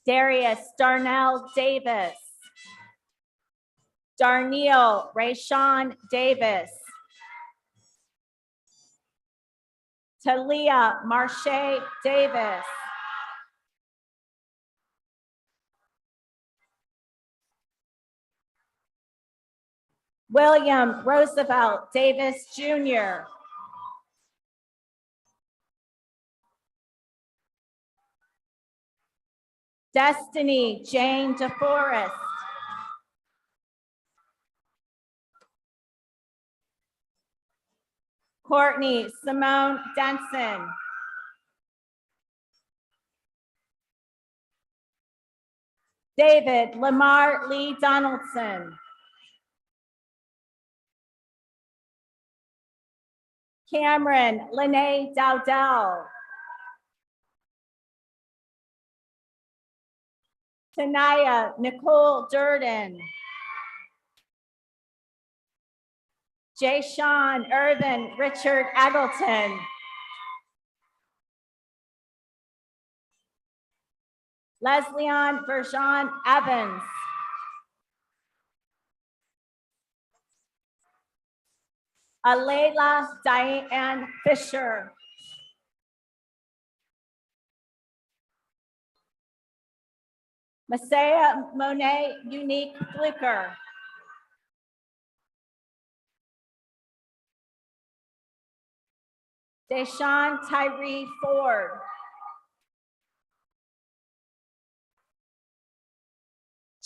Darius Darnell Davis. Darnell Rayshawn Davis. Talia Marche Davis. William Roosevelt Davis Jr. Destiny Jane DeForest. Courtney Simone Denson. David Lamar Lee Donaldson. Cameron Lene Dowdell. Tanaya Nicole Durden. Jay Sean Irvin Richard Eggleton. Lesleon Bergeon Evans. Alayla Diane Fisher. Masaya Monet Unique Fluker. Deshaun Tyree Ford.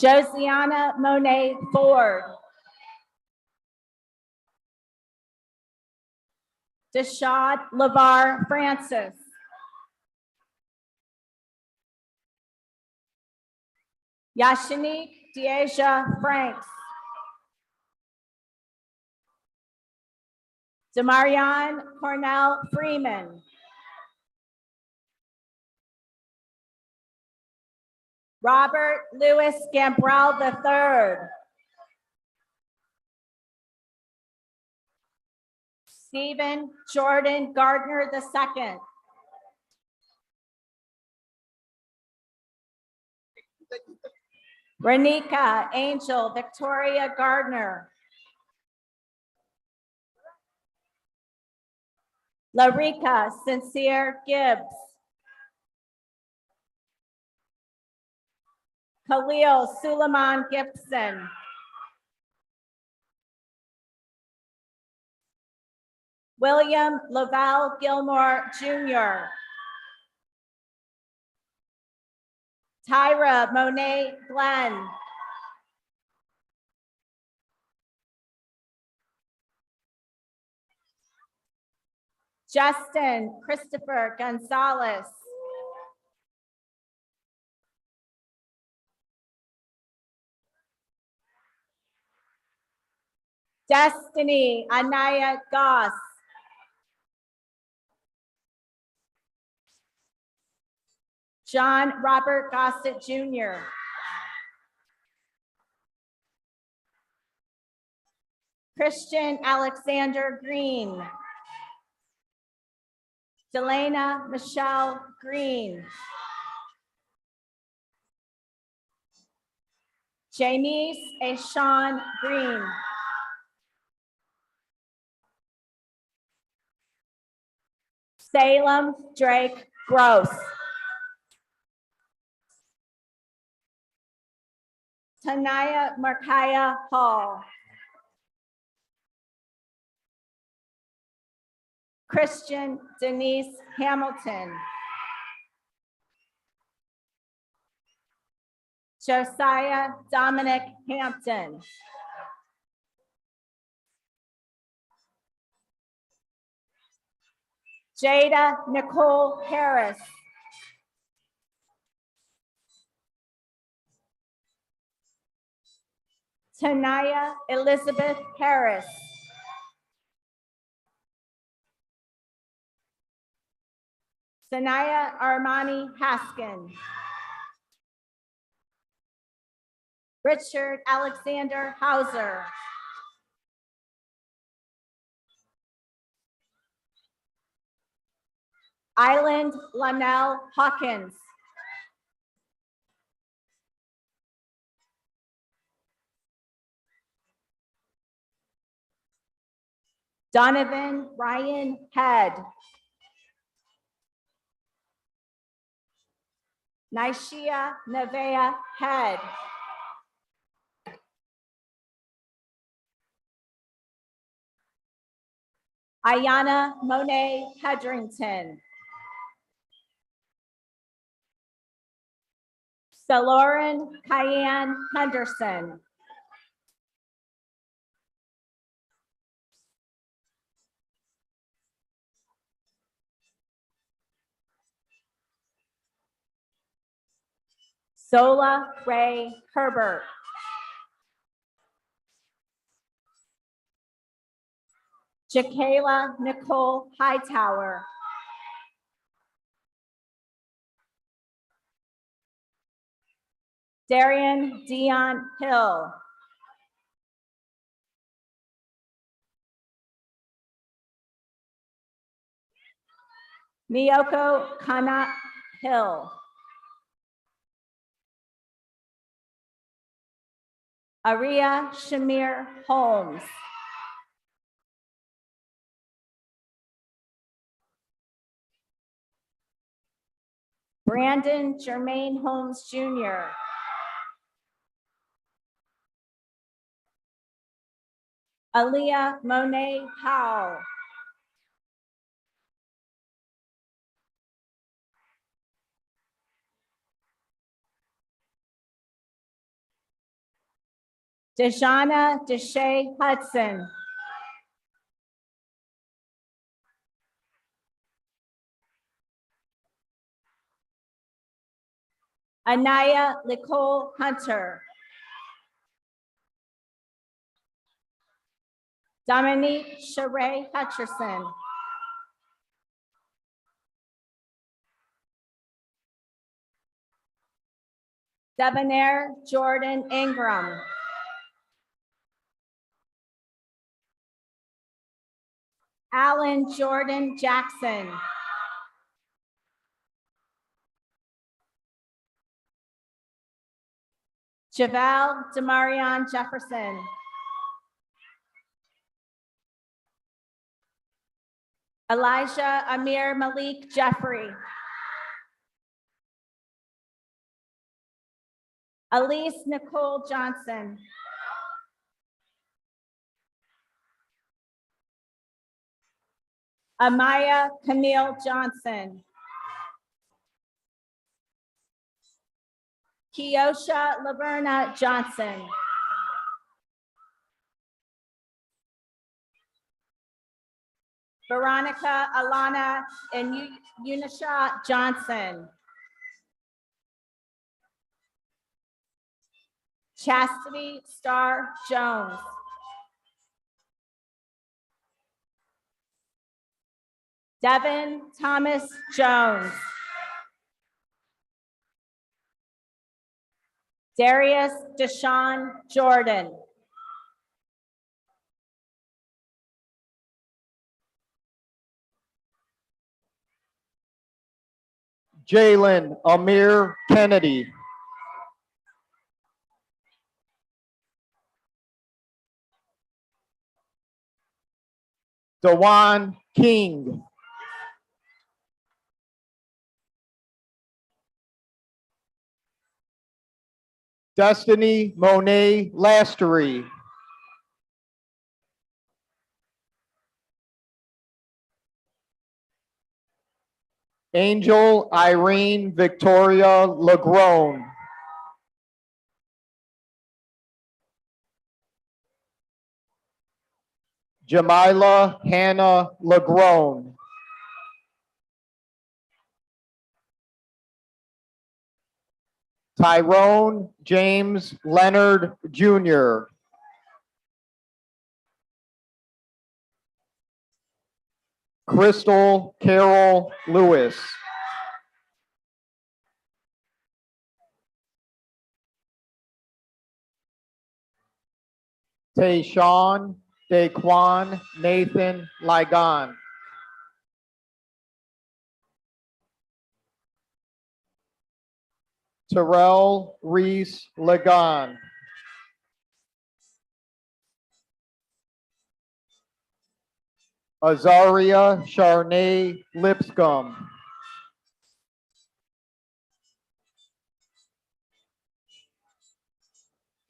Josiana Monet Ford. Deshad LeVar Francis. Yashanique Deasia Franks. Demarion Cornell Freeman. Robert Louis Gambrell III. Stephen Jordan Gardner II. Renika Angel Victoria Gardner. Larika Sincere Gibbs. Khalil Suleiman Gibson. William Lavelle Gilmore Jr. Tyra Monet Glenn. Justin Christopher Gonzalez. Destiny Anaya Goss. John Robert Gossett Jr. Christian Alexander Green. Delana Michelle Green. Janice Ashawn Green. Salem Drake Gross. Tanaya Markaya Hall. Christian Denise Hamilton. Josiah Dominic Hampton. Jada Nicole Harris. Tanaya Elizabeth Harris. Sanaya Armani Haskin. Richard Alexander Hauser. Island Lanell Hawkins. Donovan Ryan Head. Nishia Nevea Head. Ayana Monet Hedrington. Saloran Cayenne Henderson. Zola Ray Herbert. Jakayla Nicole Hightower. Darian Dion Hill. Miyoko Kana Hill. Aria Shamir Holmes. Brandon Jermaine Holmes Jr. Aaliyah Monet Powell. Dejana Deshay Hudson. Anaya Nicole Hunter. Dominique Sheree Hutcherson. Debonair Jordan Ingram. Alan Jordan Jackson. Javel Demarion Jefferson. Elijah Amir Malik Jeffrey. Elise Nicole Johnson. Amaya Camille Johnson. Kiosha Laverna Johnson. Veronica Alana and Unisha Johnson. Chastity Star Jones. Devin Thomas Jones. Darius Deshaun Jordan. Jalen Amir Kennedy. Dewan King. Destiny Monet Lastery. Angel Irene Victoria Lagrone. Jamila Hannah Lagrone. Tyrone James Leonard Jr. Crystal Carol Lewis. Tayshawn Daquan Nathan Ligon. Terrell Reese Ligon. Azaria Charnay Lipscomb.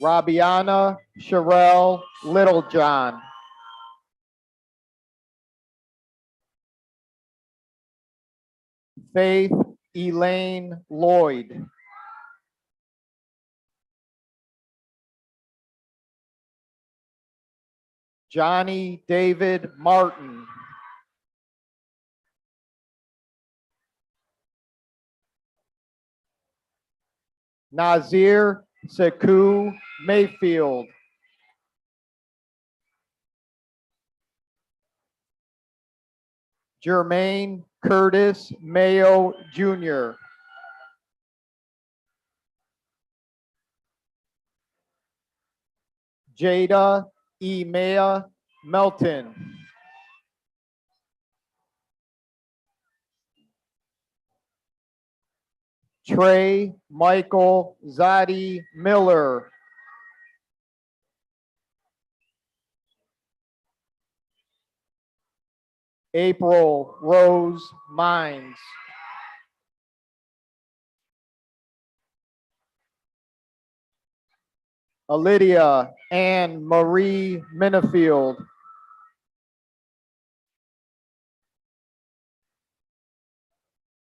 Rabiana Sherelle Littlejohn. Faith Elaine Lloyd. Johnny David Martin. Nazir Sekou Mayfield. Jermaine Curtis Mayo Jr. Jada Emea Melton. Trey Michael Zadi Miller. April Rose Mines. Lydia Ann Marie Minifield.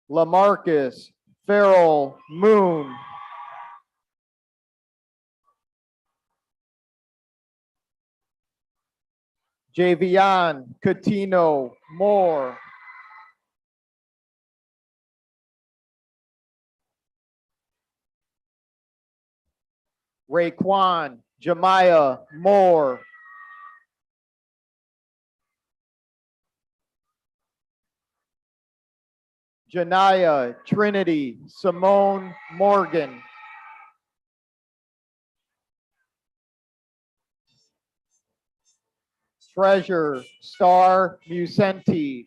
Lamarcus Farrell Moon. Javion Catino Moore. Raekwon Jemiah Moore. Janaya Trinity Simone Morgan. Treasure Star Musenti.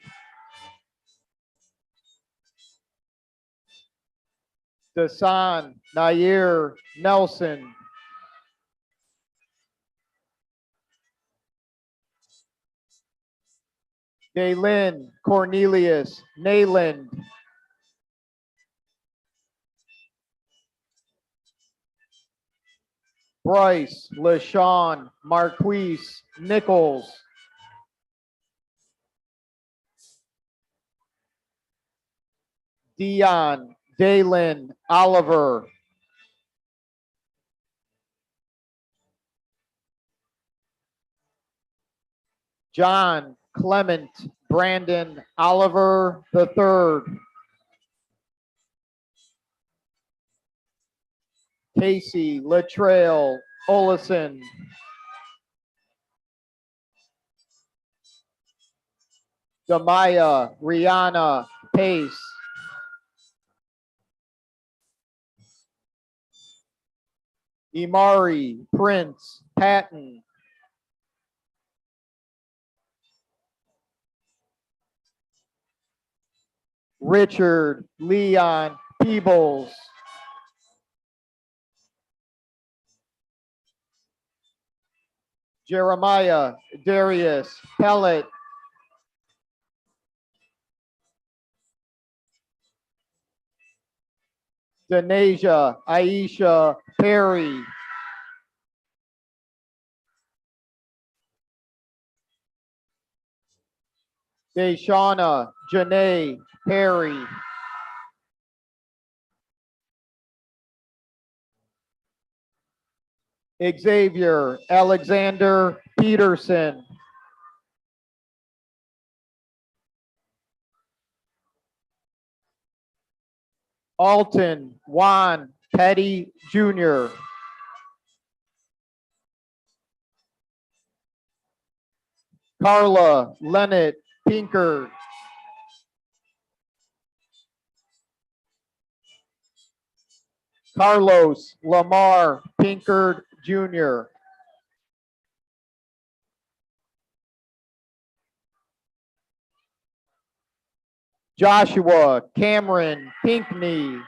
Dasan Nair Nelson. Daylin Cornelius Nayland. Bryce, LaShawn, Marquise, Nichols. Dion, Dalen, Oliver. John, Clement, Brandon, Oliver III. Casey, Latrell, Olison. Damaya, Rihanna, Pace. Imari, Prince, Patton. Richard, Leon, Peebles. Jeremiah, Darius, Pellet. Denasia, Aisha, Perry. Deshauna, Janae, Perry. Xavier, Alexander, Peterson. Alton, Juan, Petty Jr. Carla, Leonard, Pinker. Carlos, Lamar, Pinkard Jr. Joshua, Cameron, Pinkney.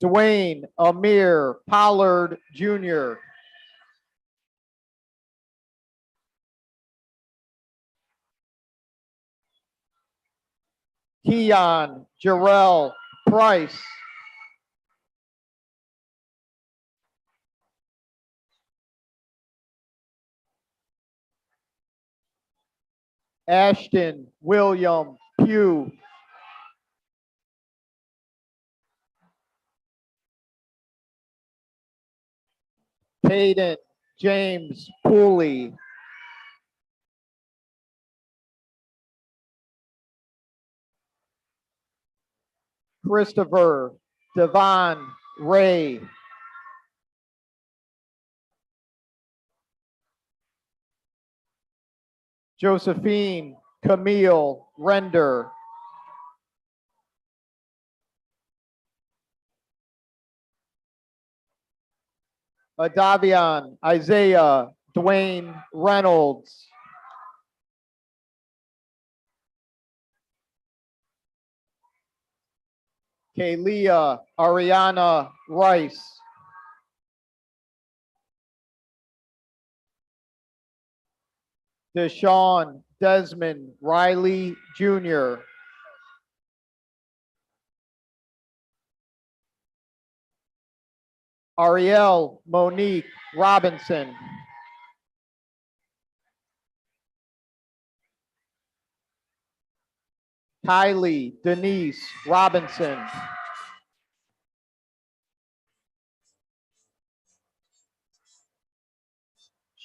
Dwayne, Amir, Pollard Jr. Keon, Jarrell, Price. Ashton, William, Pugh. Hayden, James, Pooley. Christopher, Devon, Ray. Josephine, Camille, Render. Adavion, Isaiah, Dwayne Reynolds. Kalia, Ariana Rice. Deshaun, Desmond, Riley Jr. Ariel, Monique Robinson. Kylie, Denise Robinson.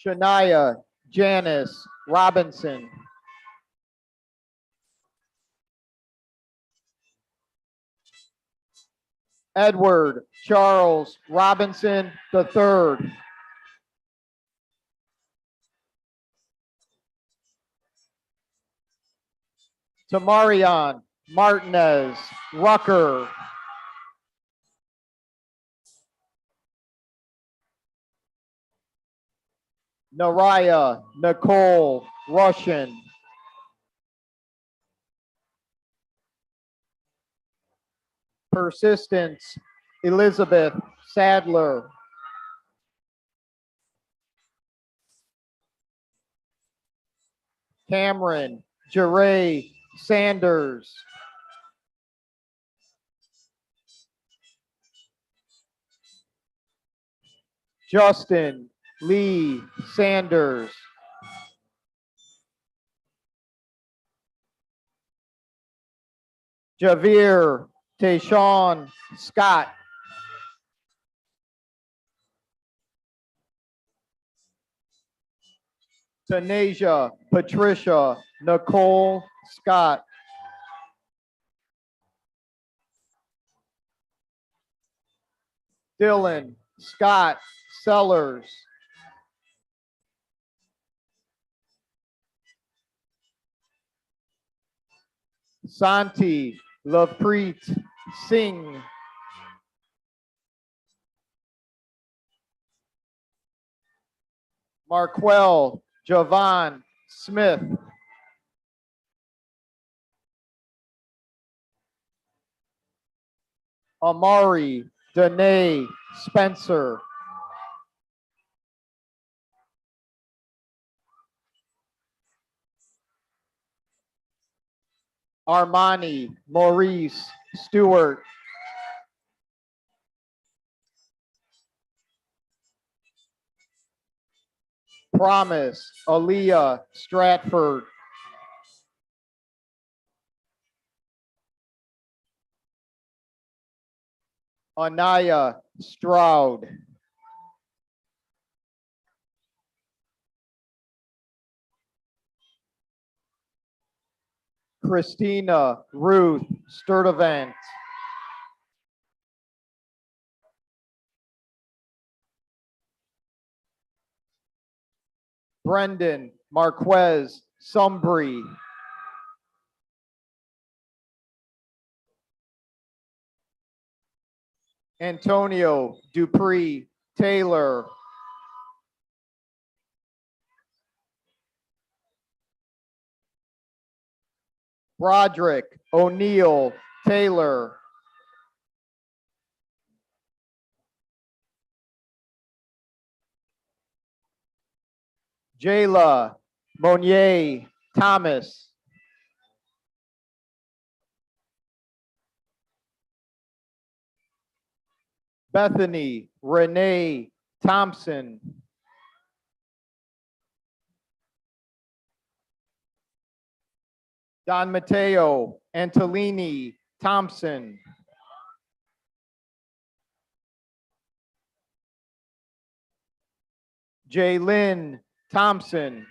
Shania, Janice Robinson. Edward Charles Robinson III. Tamarion Martinez Rucker. Naraya Nicole Russian. Persistence Elizabeth Sadler. Cameron Jeray Sanders. Justin Lee Sanders. Javier Tayshawn Scott. Tanasia Patricia Nicole Scott. Dylan Scott Sellers. Santi Lapreet Singh. Marquel Javon Smith. Amari Danae Spencer. Armani Maurice Stewart. Promise Aaliyah Stratford. Anaya Stroud. Christina Ruth Sturdivant. Brendan Marquez Sumbry. Antonio Dupree Taylor. Broderick O'Neill Taylor. Jayla Monier Thomas. Bethany Renee Thompson. Don Mateo Antolini Thompson. Jaylyn Thompson.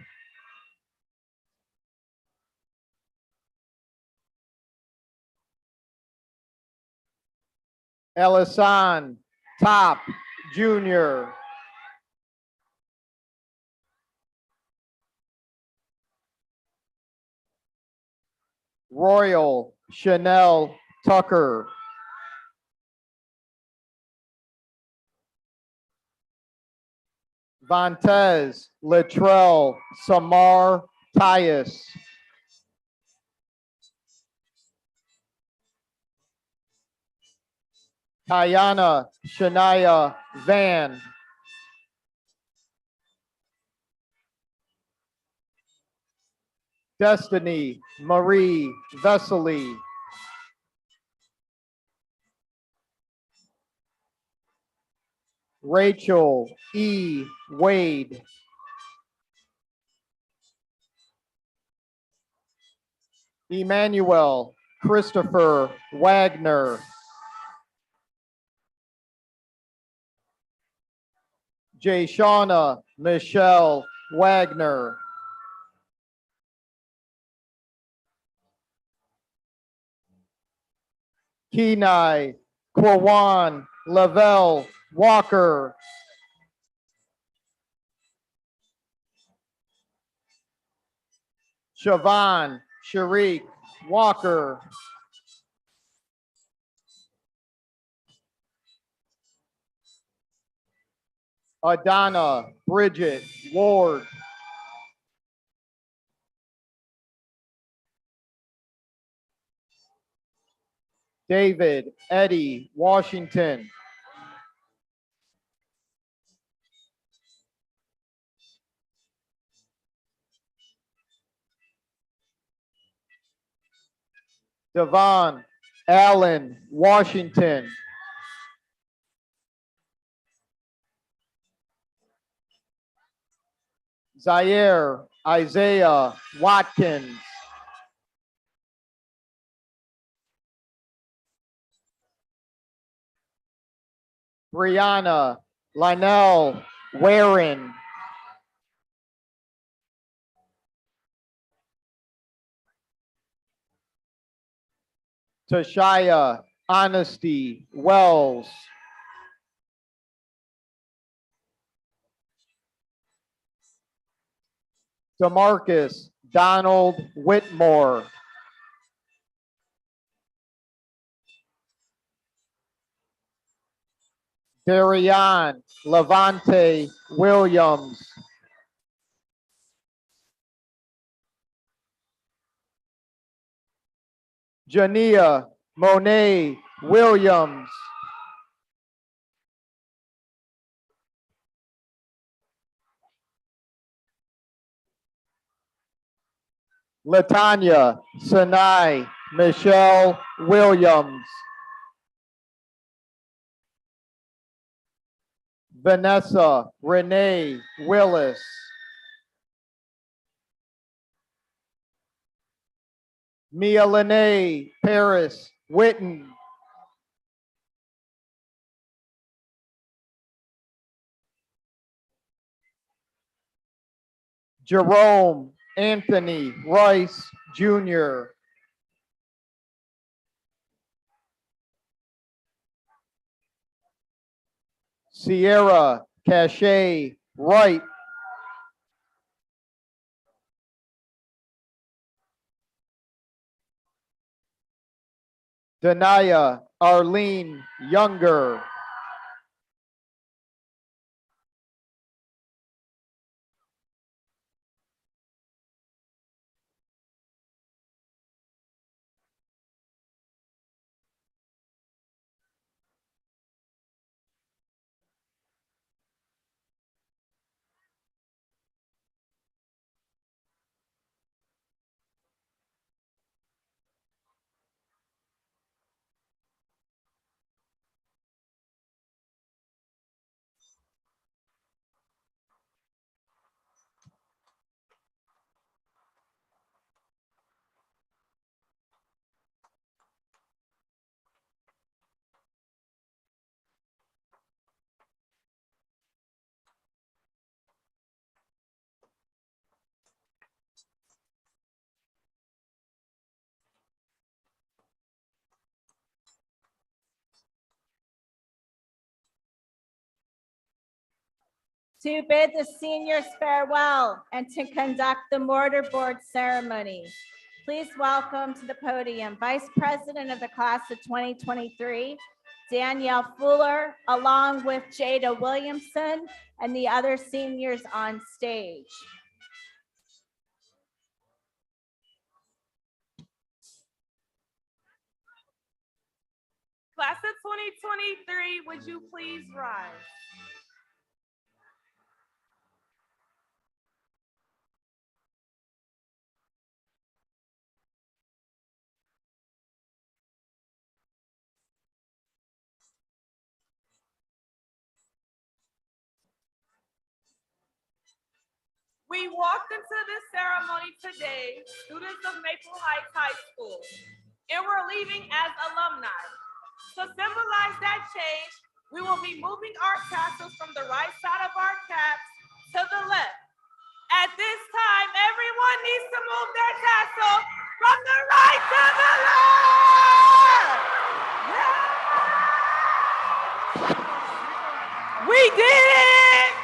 Elisan Top Jr. Royal Chanel Tucker. Vontez Latrell Samar Tyus. Kayana Shania Van. Destiny Marie Vesely. Rachel E. Wade. Emmanuel Christopher Wagner. Jayshawna Michelle Wagner. Kenai Kwawan Lavelle Walker. Siobhan Sharik Walker. Adana Bridget Ward. David Eddie Washington. Devon Allen Washington. Zaire Isaiah Watkins. Brianna Lynell Waring. Tashaya Honesty Wells. DeMarcus Donald Whitmore. Darian Levante Williams. Jania Monet Williams. Latanya Sinai Michelle Williams. Vanessa Renee Willis. Mia Lene Paris Witten. Jerome Anthony Rice Jr. Sierra Cache Wright. Danaya Arlene Younger. To bid the seniors farewell and to conduct the mortarboard ceremony, please welcome to the podium Vice President of the class of 2023, Danielle Fuller, along with Jada Williamson and the other seniors on stage. Class of 2023, would you please rise? We walked into this ceremony today, students of Maple Heights High School, and we're leaving as alumni. To symbolize that change, we will be moving our tassels from the right side of our caps to the left. At this time, everyone needs to move their tassel from the right to the left. Yeah. We did it.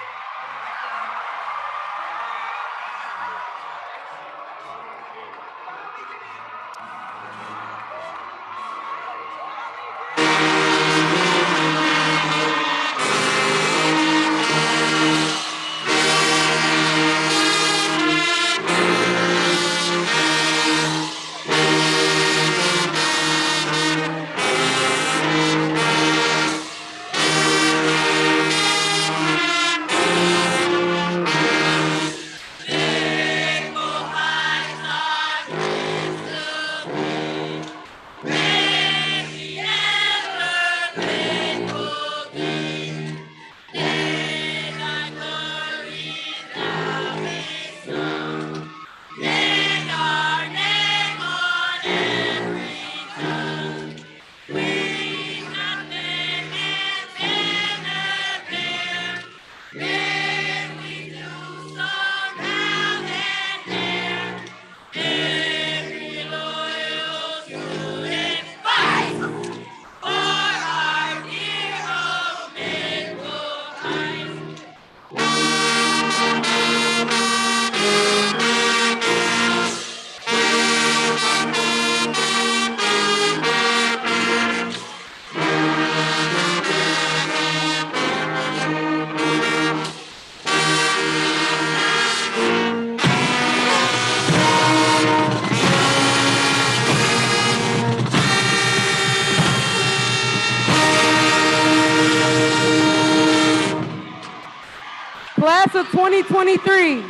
class of 2023.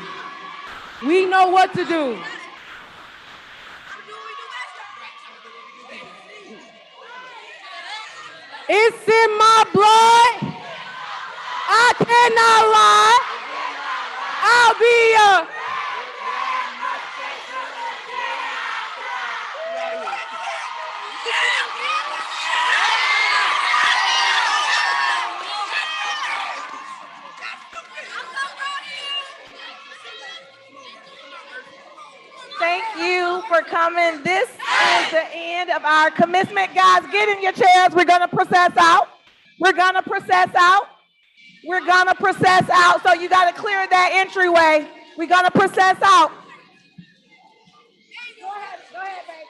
We know what to do. It's in my blood. I cannot lie. I'll be Thank you for coming. This is the end of our commencement. Guys, get in your chairs. We're gonna process out. We're gonna process out. We're gonna process out. So you gotta clear that entryway. We're gonna process out. Go ahead, baby.